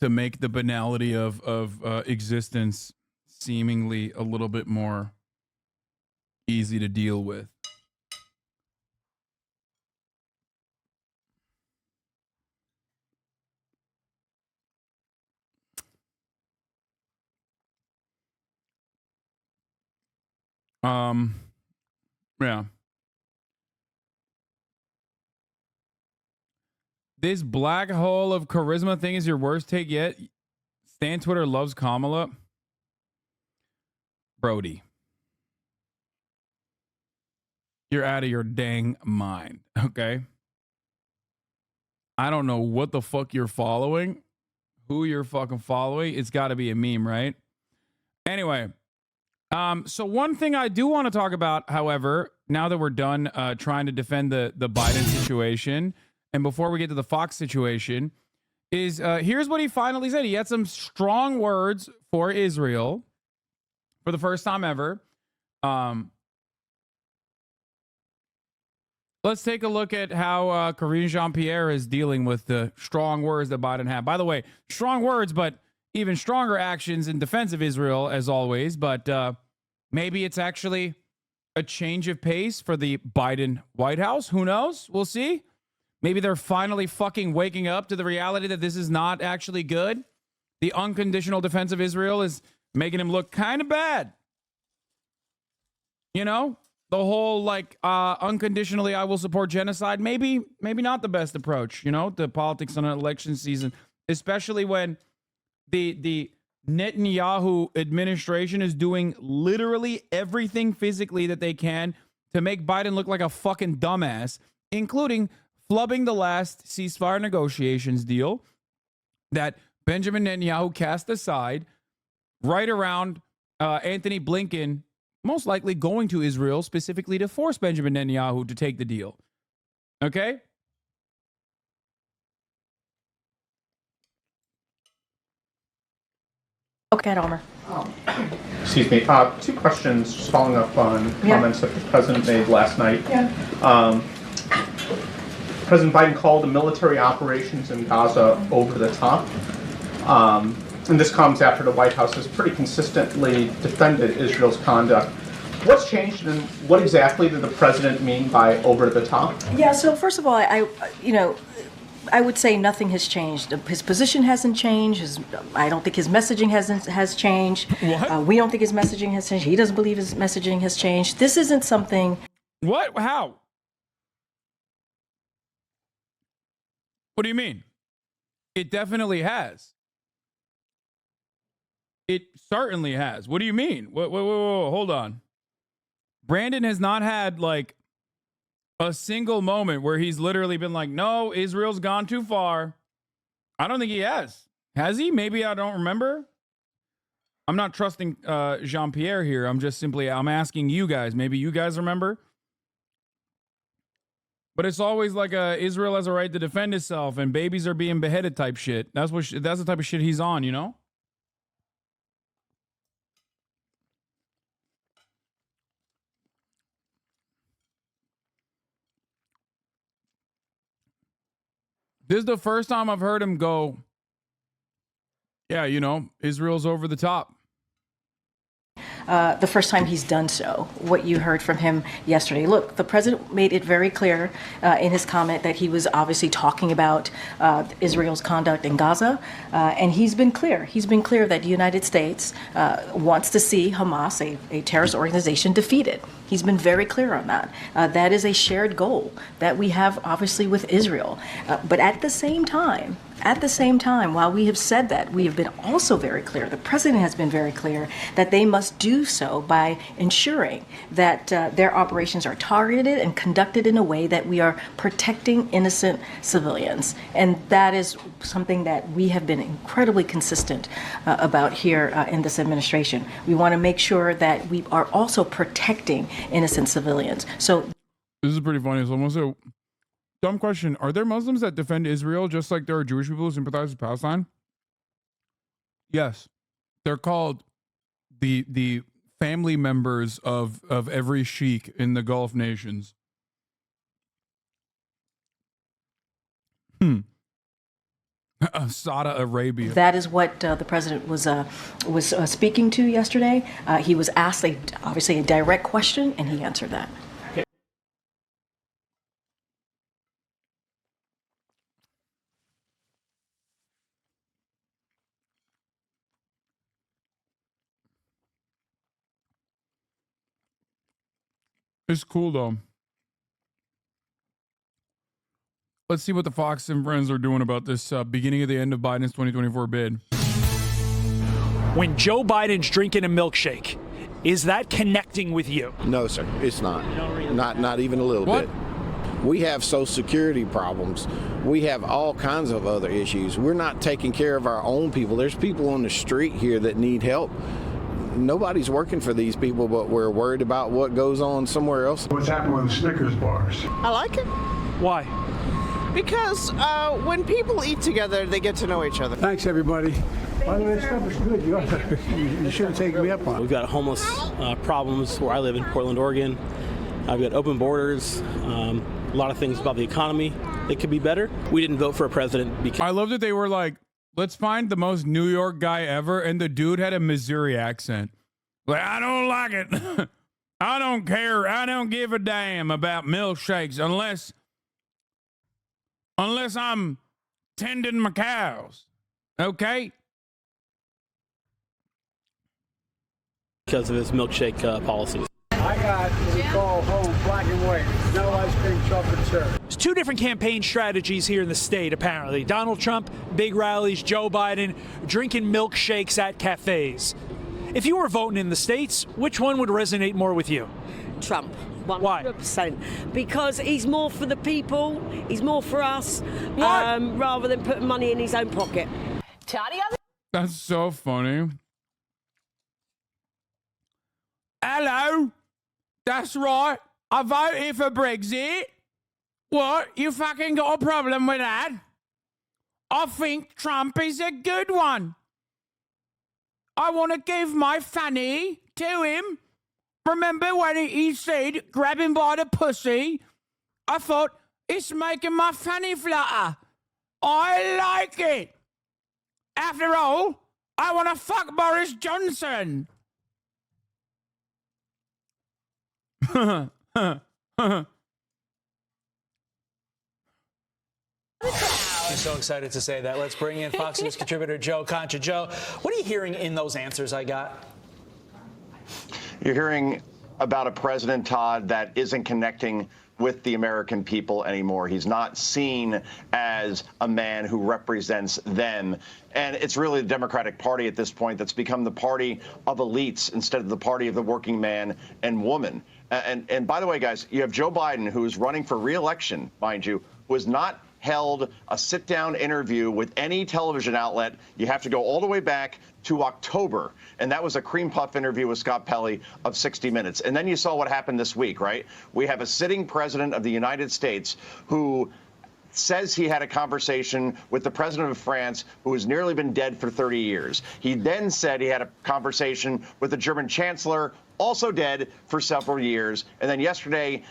to make the banality of existence seemingly a little bit more easy to deal with. Yeah. This black hole of charisma thing is your worst take yet. Stan Twitter loves Kamala. Brody. You're out of your dang mind, okay? I don't know what the fuck you're following, who you're fucking following. It's got to be a meme, right? Anyway, so one thing I do want to talk about, however, now that we're done trying to defend the Biden situation, and before we get to the Fox situation, is here's what he finally said. He had some strong words for Israel for the first time ever. Let's take a look at how Karine Jean-Pierre is dealing with the strong words that Biden had. By the way, strong words, but even stronger actions in defense of Israel, as always. But maybe it's actually a change of pace for the Biden White House. Who knows? We'll see. Maybe they're finally fucking waking up to the reality that this is not actually good. The unconditional defense of Israel is making him look kind of bad. You know? The whole, like, unconditionally, I will support genocide, maybe not the best approach, to politics on an election season, especially when the Netanyahu administration is doing literally everything physically that they can to make Biden look like a fucking dumbass, including flubbing the last ceasefire negotiations deal that Benjamin Netanyahu cast aside right around Anthony Blinken most likely going to Israel specifically to force Benjamin Netanyahu to take the deal. Okay? Okay, Elmer. Excuse me. Two questions just following up on comments that the president made last night. President Biden called the military operations in Gaza over the top. And this comes after the White House has pretty consistently defended Israel's conduct. What's changed, and what exactly did the president mean by over the top? Yeah, so first of all, I would say nothing has changed. His position hasn't changed. I don't think his messaging has changed. What? We don't think his messaging has changed. He doesn't believe his messaging has changed. This isn't something... What? How? What do you mean? It definitely has. It certainly has. What do you mean? Whoa, hold on. Brandon has not had like a single moment where he's literally been like, no, Israel's gone too far. I don't think he has. Has he? Maybe I don't remember. I'm not trusting Jean-Pierre here. I'm asking you guys. Maybe you guys remember. But it's always like Israel has a right to defend itself and babies are being beheaded type shit. That's the type of shit he's on, you know? This is the first time I've heard him go, yeah, you know, Israel's over the top. The first time he's done so, what you heard from him yesterday. Look, the president made it very clear in his comment that he was obviously talking about Israel's conduct in Gaza. And he's been clear. He's been clear that the United States wants to see Hamas, a terrorist organization, defeated. He's been very clear on that. That is a shared goal that we have, obviously, with Israel. But at the same time, while we have said that, we have been also very clear, the president has been very clear, that they must do so by ensuring that their operations are targeted and conducted in a way that we are protecting innocent civilians. And that is something that we have been incredibly consistent about here in this administration. We want to make sure that we are also protecting innocent civilians. So this is pretty funny. So I'm also dumb question. Are there Muslims that defend Israel just like there are Jewish people who sympathize with Palestine? Yes. They're called the family members of every sheikh in the Gulf nations. Saudi Arabia. that is what the president was speaking to yesterday. He was asked obviously a direct question, and he answered that. It's cool though. Let's see what the Fox and friends are doing about this beginning of the end of Biden's 2024 bid. When Joe Biden's drinking a milkshake, is that connecting with you? No, sir, it's not. Not even a little bit. We have Social Security problems. We have all kinds of other issues. We're not taking care of our own people. There's people on the street here that need help. Nobody's working for these people, but we're worried about what goes on somewhere else. What's happening with the Snickers bars? I like it. Why? Because when people eat together, they get to know each other. Thanks, everybody. By the way, this stuff is good. You should have taken me up on it. We've got homeless problems where I live in Portland, Oregon. I've got open borders, a lot of things about the economy that could be better. We didn't vote for a president because... I love that they were like, let's find the most New York guy ever, and the dude had a Missouri accent. Like, I don't like it. I don't care. I don't give a damn about milkshakes unless I'm tending my cows. Okay? Because of his milkshake policies. I got what we call home black and white. No ice cream, chocolate syrup. There's two different campaign strategies here in the state, apparently. Donald Trump, big rallies, Joe Biden, drinking milkshakes at cafes. If you were voting in the States, which one would resonate more with you? Trump. 100%. Because he's more for the people, he's more for us, rather than putting money in his own pocket. That's so funny. Hello? That's right. I voted for Brexit. What? You fucking got a problem with that? I think Trump is a good one. I want to give my fanny to him. Remember when he said, grab him by the pussy? I thought, it's making my fanny flutter. I like it. After all, I want to fuck Boris Johnson. I'm so excited to say that. Let's bring in Fox News contributor Joe Concha. Joe, what are you hearing in those answers I got? You're hearing about a president, Todd, that isn't connecting with the American people anymore. He's not seen as a man who represents them. And it's really the Democratic Party at this point that's become the party of elites instead of the party of the working man and woman. And by the way, guys, you have Joe Biden, who is running for re-election, mind you, who has not held a sit-down interview with any television outlet. You have to go all the way back to October, and that was a cream puff interview with Scott Pelley of 60 Minutes. And then you saw what happened this week, right? We have a sitting president of the United States who says he had a conversation with the president of France, who has nearly been dead for 30 years. He then said he had a conversation with the German chancellor, also dead for several years. And then yesterday,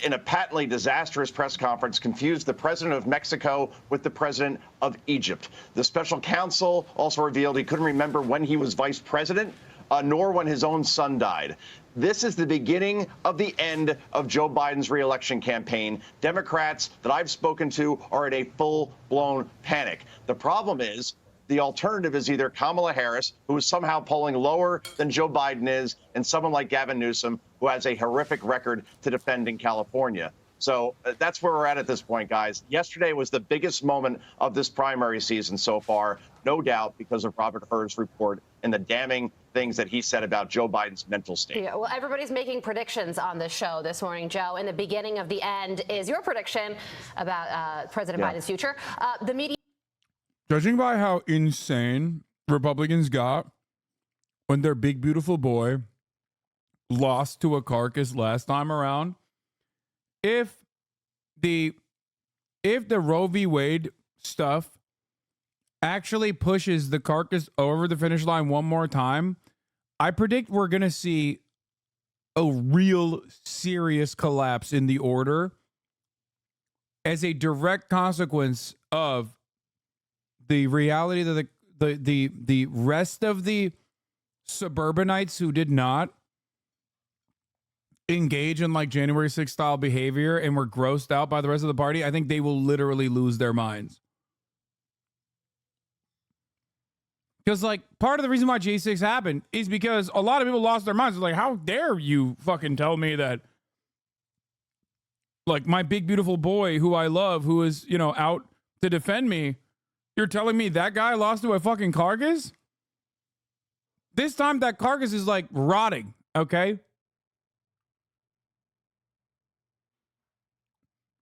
in a patently disastrous press conference, confused the president of Mexico with the president of Egypt. The special counsel also revealed he couldn't remember when he was vice president, nor when his own son died. This is the beginning of the end of Joe Biden's reelection campaign. Democrats that I've spoken to are in a full-blown panic. The problem is the alternative is either Kamala Harris, who is somehow polling lower than Joe Biden is, and someone like Gavin Newsom, who has a horrific record to defend in California. So that's where we're at this point, guys. Yesterday was the biggest moment of this primary season so far, no doubt, because of Robert Hur's report and the damning things that he said about Joe Biden's mental state. Yeah, well, everybody's making predictions on the show this morning, Joe. And the beginning of the end is your prediction about President Biden's future. The media. Judging by how insane Republicans got when their big, beautiful boy lost to a carcass last time around, if the Roe v. Wade stuff actually pushes the carcass over the finish line one more time, I predict we're going to see a real serious collapse in the order as a direct consequence of the reality that the rest of the suburbanites who did not engage in like January 6th style behavior and were grossed out by the rest of the party, I think they will literally lose their minds. Because, like, part of the reason why J6 happened is because a lot of people lost their minds. It's like, how dare you fucking tell me that, like, my big, beautiful boy who I love, who is, you know, out to defend me, you're telling me that guy lost to a fucking carcass? This time, that carcass is, like, rotting, okay?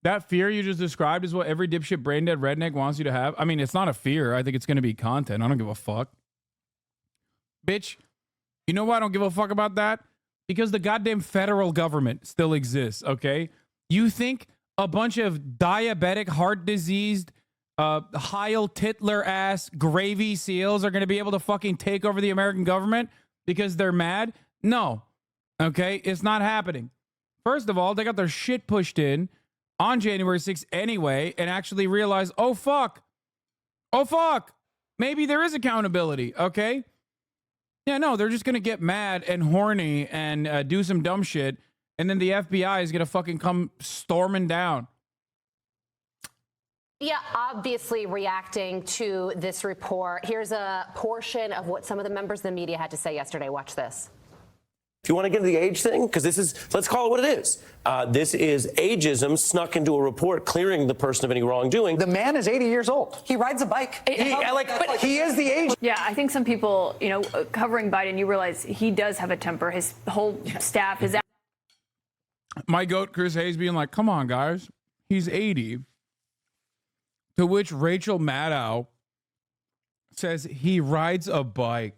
That fear you just described is what every dipshit brain dead redneck wants you to have. I mean, it's not a fear. I think it's going to be content. I don't give a fuck. Bitch, you know why I don't give a fuck about that? Because the goddamn federal government still exists, okay? You think a bunch of diabetic, heart diseased, Heil Titler ass gravy seals are going to be able to fucking take over the American government because they're mad? No. Okay? It's not happening. First of all, they got their shit pushed in on January 6th anyway, and actually realize, oh fuck, maybe there is accountability, okay? Yeah, no, they're just gonna get mad and horny and do some dumb shit, and then the FBI is gonna fucking come storming down. Yeah, obviously reacting to this report. Here's a portion of what some of the members of the media had to say yesterday. Watch this. If you want to get into the age thing, because this is, let's call it what it is. This is ageism snuck into a report clearing the person of any wrongdoing. The man is 80 years old. He rides a bike. But he is the age. Yeah, I think some people, you know, covering Biden, you realize he does have a temper. His whole staff is. My goat, Chris Hayes, being like, come on, guys. He's 80. To which Rachel Maddow says he rides a bike.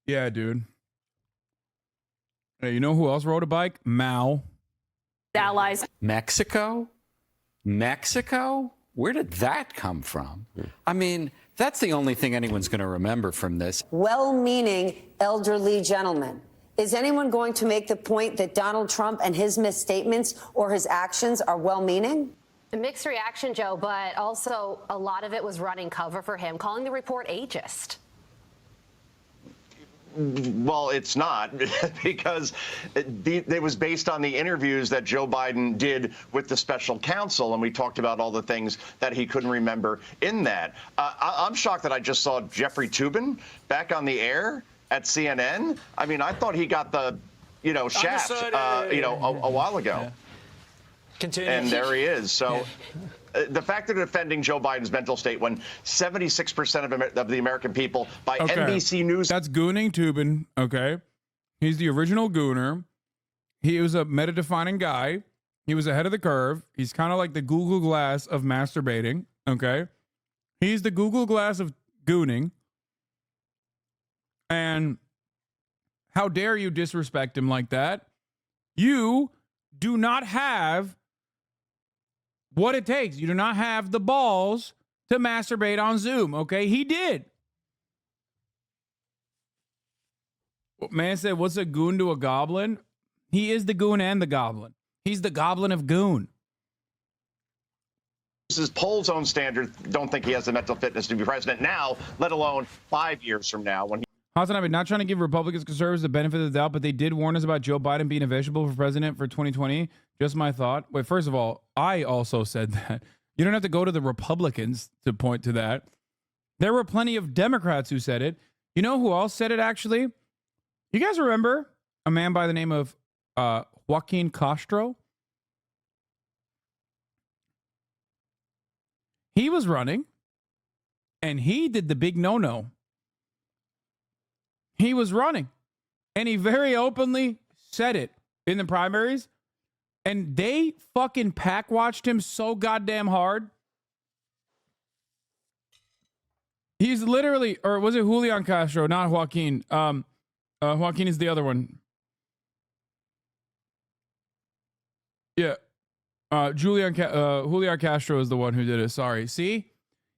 Yeah, dude. Hey, you know who else rode a bike? Mao. Allies. Mexico? Where did that come from? I mean, that's the only thing anyone's going to remember from this. Well-meaning elderly gentlemen. Is anyone going to make the point that Donald Trump and his misstatements or his actions are well-meaning? A mixed reaction, Joe, but also a lot of it was running cover for him, calling the report ageist. Well, it's not, because it was based on the interviews that Joe Biden did with the special counsel, and we talked about all the things that he couldn't remember in that. I'm shocked that I just saw Jeffrey Toobin back on the air at CNN. I mean, I thought he got the, shaft, a while ago. Yeah. Continue. And there he is. So. The fact that they're defending Joe Biden's mental state when 76% of the American people by NBC News. That's gooning Toobin, okay? He's the original gooner. He was a meta-defining guy. He was ahead of the curve. He's kind of like the Google Glass of masturbating, okay? He's the Google Glass of gooning. And how dare you disrespect him like that? You do not have what it takes. You do not have the balls to masturbate on Zoom, okay? He did. Man said, what's a goon to a goblin? He is the goon and the goblin. He's the goblin of goon. This is poll's own standard. Don't think he has the mental fitness to be president now, let alone 5 years from now when he. Hasanabi, not trying to give Republicans, conservatives the benefit of the doubt, but they did warn us about Joe Biden being a vegetable for president for 2020. Just my thought. Wait, first of all, I also said that. You don't have to go to the Republicans to point to that. There were plenty of Democrats who said it. You know who else said it, actually? You guys remember a man by the name of Joaquin Castro? He was running, and he did the big no-no. He was running, and he very openly said it in the primaries, and they fucking pack-watched him so goddamn hard. He's literally, or was it Julian Castro, not Joaquin? Joaquin is the other one. Yeah. Julian Castro is the one who did it. Sorry. See?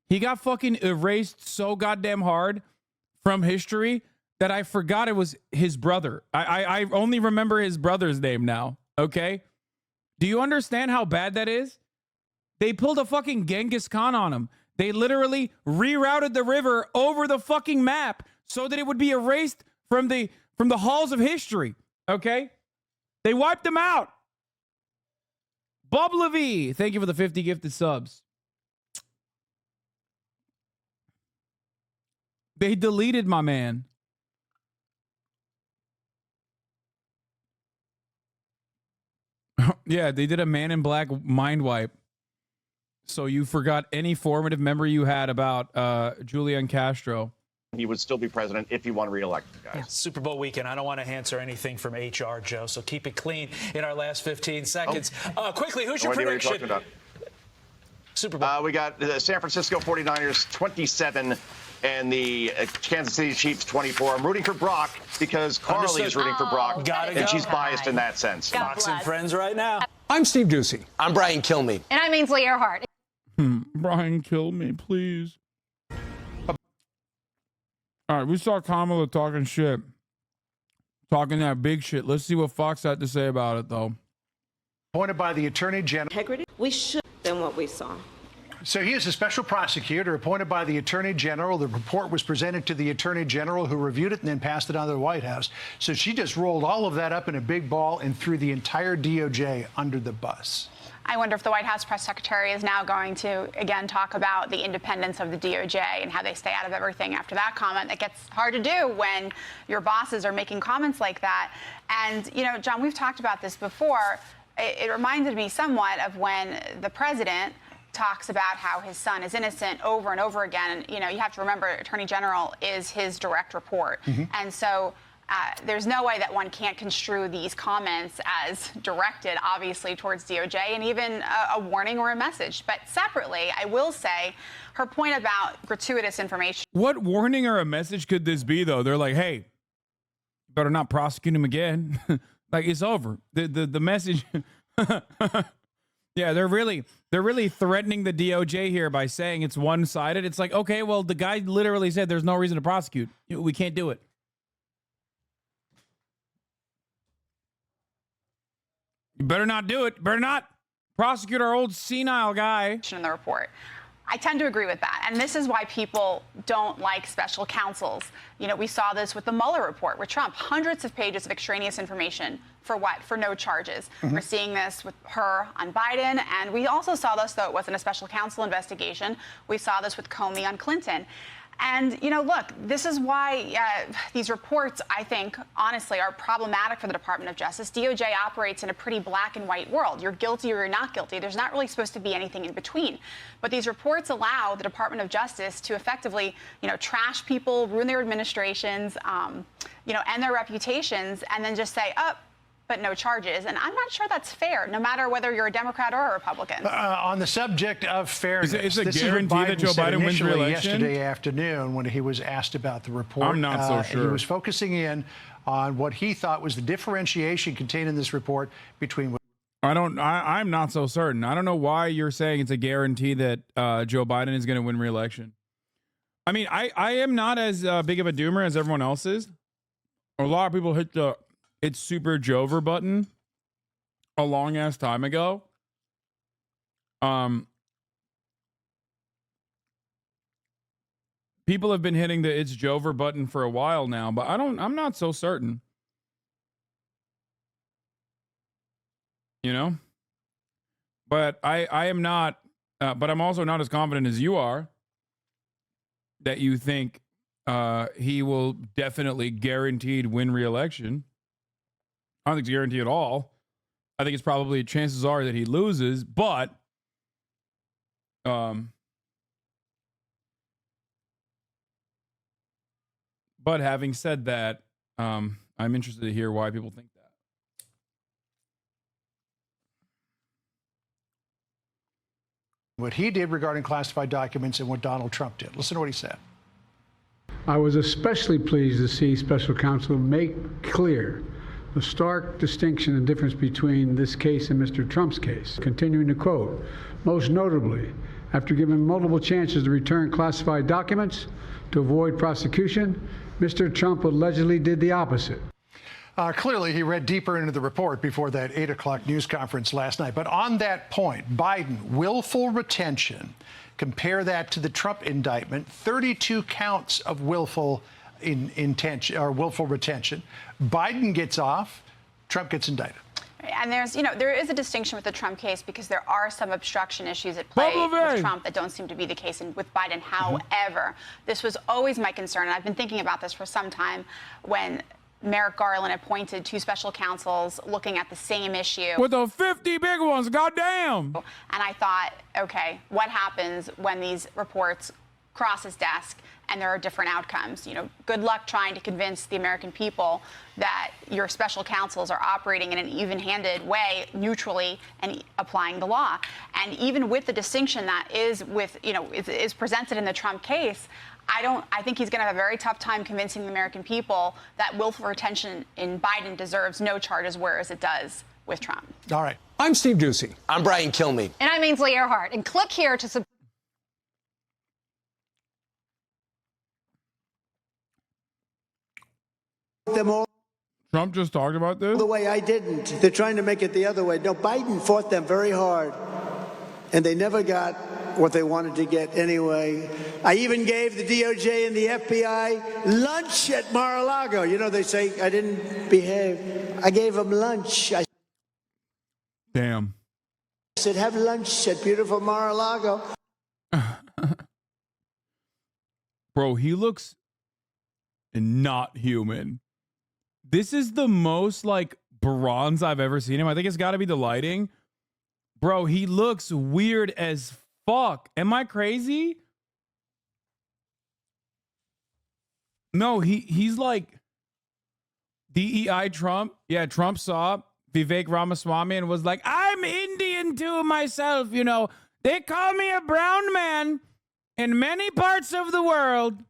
He got fucking erased so goddamn hard from history that I forgot it was his brother. I only remember his brother's name now. Okay? Do you understand how bad that is? They pulled a fucking Genghis Khan on him. They literally rerouted the river over the fucking map so that it would be erased from the halls of history. Okay? They wiped them out. Bob Levy, thank you for the 50 gifted subs. They deleted my man. Yeah, they did a Man in Black mind wipe. So you forgot any formative memory you had about Julian Castro. He would still be president if he won re-election, guys. Yeah. Super Bowl weekend. I don't want to answer anything from HR, Joe, so keep it clean in our last 15 seconds. Quickly, who's your prediction? Super Bowl. We got the San Francisco 49ers 27 and the Kansas City Chiefs 24. I'm rooting for Brock because Carly is rooting for Brock, and she's biased in that sense. Fox and Friends right now. I'm Steve Ducey. I'm Brian Kilmeade. And I'm Ainsley Earhart. Brian, kill me, please. All right, we saw Kamala talking shit. Talking that big shit. Let's see what Fox had to say about it, though. Appointed by the Attorney General. Integrity, we should than what we saw. So he is a special prosecutor appointed by the Attorney General. The report was presented to the Attorney General, who reviewed it and then passed it on to the White House. So she just rolled all of that up in a big ball and threw the entire DOJ under the bus. I wonder if the White House press secretary is now going to, again, talk about the independence of the DOJ and how they stay out of everything after that comment. That gets hard to do when your bosses are making comments like that. And, you know, John, we've talked about this before. It reminded me somewhat of when the president talks about how his son is innocent over and over again. And, you know, you have to remember, Attorney General is his direct report. And so there's no way that one can't construe these comments as directed, obviously, towards DOJ and even a warning or a message. But separately, I will say her point about gratuitous information. What warning or a message could this be, though? They're like, hey, better not prosecute him again. Like, it's over. The message. Yeah, they're really threatening the DOJ here by saying it's one-sided. It's like, okay, well, the guy literally said there's no reason to prosecute. We can't do it. You better not do it. Better not prosecute our old senile guy. In the report. I tend to agree with that. And this is why people don't like special counsels. You know, we saw this with the Mueller report with Trump. Hundreds of pages of extraneous information. For what? For no charges. We're seeing this with her on Biden. And we also saw this, though it wasn't a special counsel investigation. We saw this with Comey on Clinton. And, you know, look, this is why these reports, I think, honestly, are problematic for the Department of Justice. DOJ operates in a pretty black and white world. You're guilty or you're not guilty. There's not really supposed to be anything in between. But these reports allow the Department of Justice to effectively, you know, trash people, ruin their administrations, you know, and their reputations, and then just say, oh, but no charges. And I'm not sure that's fair, no matter whether you're a Democrat or a Republican. On the subject of fairness, Is it a this guarantee is what that Joe said Biden wins initially re-election? Yesterday afternoon, when he was asked about the report, I'm not so sure. He was focusing in on what he thought was the differentiation contained in this report between. I'm not so certain. I don't know why you're saying it's a guarantee that Joe Biden is going to win re-election. I mean, I am not as big of a doomer as everyone else is. A lot of people hit the "it's super Jover" button a long ass time ago. People have been hitting the "it's Jover" button for a while now, but I'm not so certain. You know? But I am not, but I'm also not as confident as you are that you think he will definitely guaranteed win re-election. I don't think it's guaranteed at all. I think it's probably chances are that he loses, but having said that, I'm interested to hear why people think that. What he did regarding classified documents and what Donald Trump did. Listen to what he said. I was especially pleased to see special counsel make clear the stark distinction and difference between this case and Mr. Trump's case. Continuing to quote, most notably, after given multiple chances to return classified documents to avoid prosecution, Mr. Trump allegedly did the opposite. Clearly, he read deeper into the report before that 8 o'clock news conference last night. But on that point, Biden, willful retention, compare that to the Trump indictment, 32 counts of willful intention or willful retention. Biden gets off, Trump gets indicted. And there is a distinction with the Trump case because there are some obstruction issues at play with Trump that don't seem to be the case with Biden. However, this was always my concern, and I've been thinking about this for some time when Merrick Garland appointed 2 special counsels looking at the same issue. With the 50 big ones, goddamn. And I thought, okay, what happens when these reports cross his desk and there are different outcomes? Good luck trying to convince the American people that your special counsels are operating in an even-handed way, neutrally, and applying the law. And even with the distinction that is presented in the Trump case, I think he's going to have a very tough time convincing the American people that willful retention in Biden deserves no charges, whereas it does with Trump. All right. I'm Steve Doocy. I'm Brian Kilmeade. And I'm Ainsley Earhart. And click here to subscribe. Them all Trump just talked about this? the way I didn't. They're trying to make it the other way. No, Biden fought them very hard, and they never got what they wanted to get anyway. I even gave the DOJ and the FBI lunch at Mar-a-Lago. They say I didn't behave. I gave them lunch. Damn. I said, have lunch at beautiful Mar-a-Lago. Bro, he looks not human. This is the most bronze I've ever seen him. I think it's got to be the lighting. Bro, he looks weird as fuck. Am I crazy? No, he's like DEI Trump. Yeah, Trump saw Vivek Ramaswamy and was like, I'm Indian too myself, They call me a brown man in many parts of the world.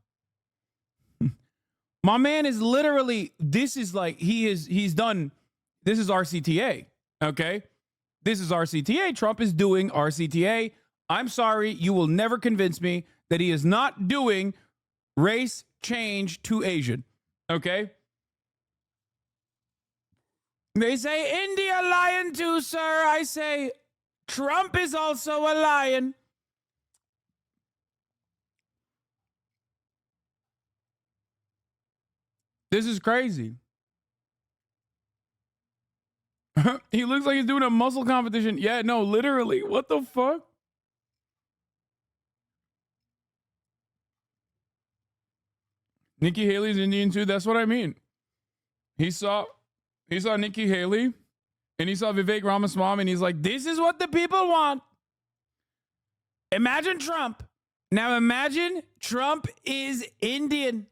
My man is literally, this is RCTA, okay? This is RCTA. Trump is doing RCTA. I'm sorry, you will never convince me that he is not doing race change to Asian, okay? They say, India lion too, sir. I say, Trump is also a lion. This is crazy. He looks like he's doing a muscle competition. Yeah, no, literally. What the fuck? Nikki Haley's Indian too. That's what I mean. He saw Nikki Haley and he saw Vivek Ramaswamy and he's like, this is what the people want. Imagine Trump. Now imagine Trump is Indian.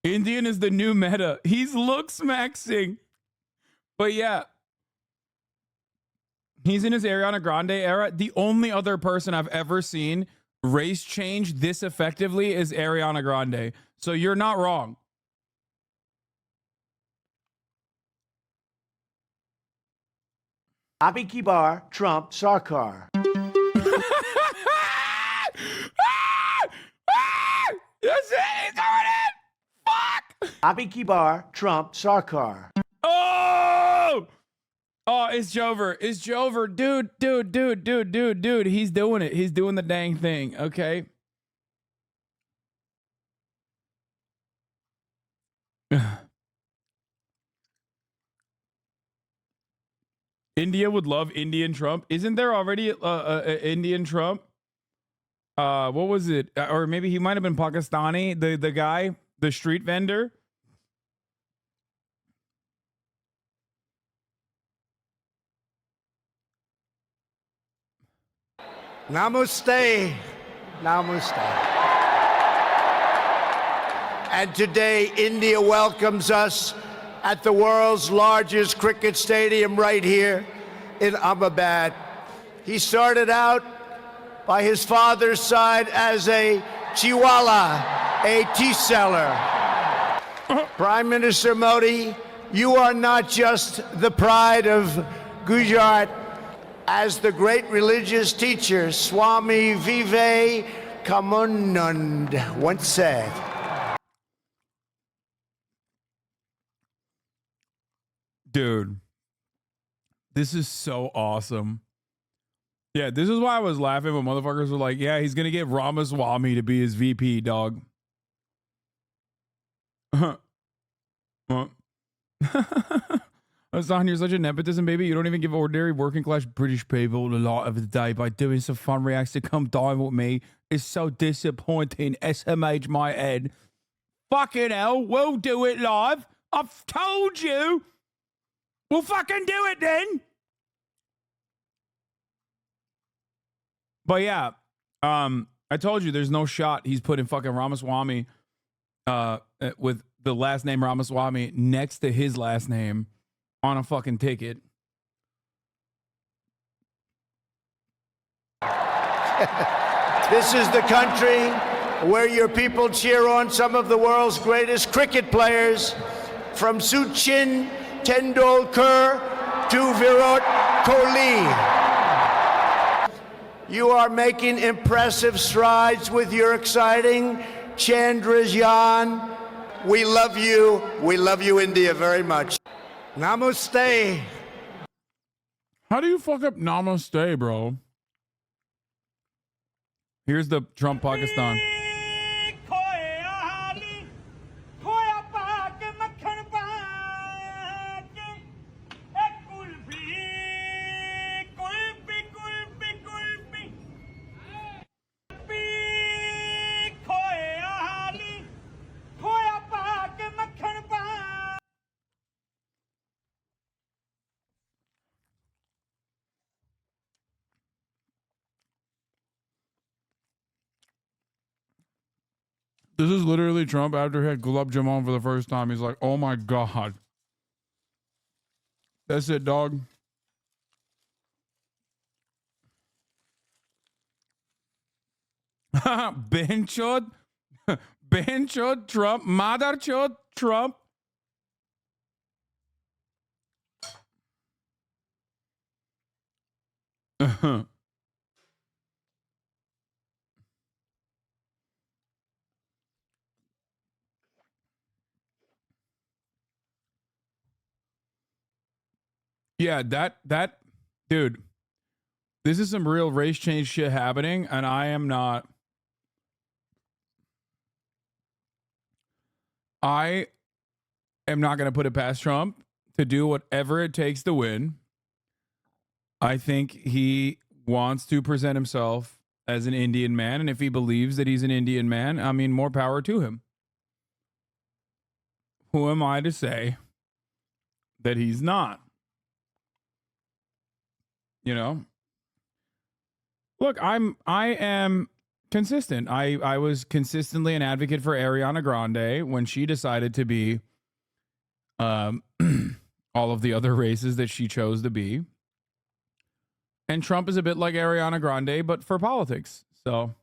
Indian is the new meta. He's looks maxing. But yeah, he's in his Ariana Grande era. The only other person I've ever seen race change this effectively is Ariana Grande. So you're not wrong. Abhi ki bar, Trump, Sarkar. That's it. He's doing it. Fuck. Abhi ki bar, Trump, Sarkar. Oh! Oh, it's Jover. It's Jover. Dude. He's doing it. He's doing the dang thing. Okay. India would love Indian Trump. Isn't there already Indian Trump? What was it? Or maybe he might have been Pakistani. The guy, the street vendor. Namaste. Namaste. And today, India welcomes us at the world's largest cricket stadium right here in Ahmedabad. He started out by his father's side as a chiwala, a tea seller. Prime Minister Modi, you are not just the pride of Gujarat. As the great religious teacher Swami Vivekananda once said, dude, this is so awesome. Yeah, this is why I was laughing when motherfuckers were like, yeah, he's going to get Ramaswamy to be his VP, dog. Hasan, you're such a nepotism, baby. You don't even give ordinary working class British people a lot of the day by doing some fun reacts to come dine with me. It's so disappointing. SMH my head. Fucking hell, we'll do it live. I've told you. We'll fucking do it then. But yeah, I told you there's no shot he's putting fucking Ramaswamy with the last name Ramaswamy next to his last name on a fucking ticket. this is the country where your people cheer on some of the world's greatest cricket players, from Sachin Tendulkar to Virat Kohli. You are making impressive strides with your exciting Chandrayaan. We love you. We love you, India, very much. Namaste. How do you fuck up namaste, bro? Here's the Trump Pakistan. This is literally Trump after he had Gulab Jamun for the first time. He's like, oh my God. That's it, dog. Benchod, Benchod, Trump, Motherchod, Trump. Yeah, that dude, this is some real race change shit happening, and I am not going to put it past Trump to do whatever it takes to win. I think he wants to present himself as an Indian man, and if he believes that he's an Indian man, I mean, more power to him. Who am I to say that he's not? You know? Look, I am consistent. I was consistently an advocate for Ariana Grande when she decided to be all of the other races that she chose to be. And Trump is a bit like Ariana Grande, but for politics. So,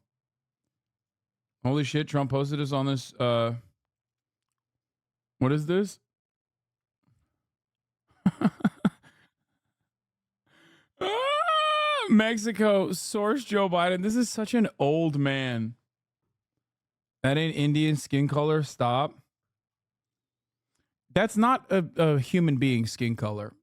holy shit, Trump posted us on this. What is this? Mexico, source Joe Biden. This is such an old man. That ain't Indian skin color. Stop. That's not a human being skin color.